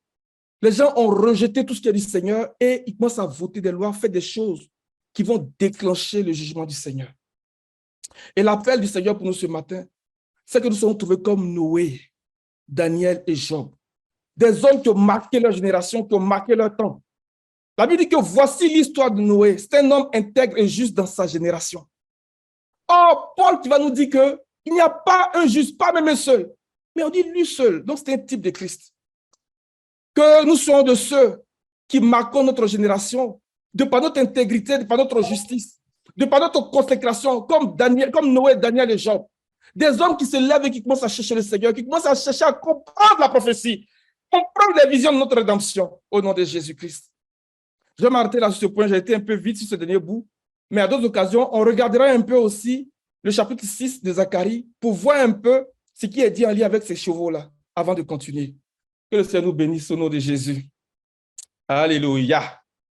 Les gens ont rejeté tout ce qui est du Seigneur et ils commencent à voter des lois, faire des choses qui vont déclencher le jugement du Seigneur. Et l'appel du Seigneur pour nous ce matin, c'est que nous sommes trouvés comme Noé, Daniel et Job. Des hommes qui ont marqué leur génération, qui ont marqué leur temps. La Bible dit que voici l'histoire de Noé. C'est un homme intègre et juste dans sa génération. Or, Paul qui va nous dire qu'il n'y a pas un juste, pas même un seul. Mais on dit lui seul. Donc, c'est un type de Christ. Que nous soyons de ceux qui marquons notre génération de par notre intégrité, de par notre justice, de par notre consécration, comme Noé, Daniel et Job. Des hommes qui se lèvent et qui commencent à chercher le Seigneur, qui commencent à chercher à comprendre la prophétie, comprendre les visions de notre rédemption au nom de Jésus-Christ. Je vais m'arrêter là sur ce point, j'ai été un peu vite sur ce dernier bout, mais à d'autres occasions, on regardera un peu aussi le chapitre 6 de Zacharie pour voir un peu ce qui est dit en lien avec ces chevaux-là avant de continuer. Que le Seigneur nous bénisse au nom de Jésus. Alléluia.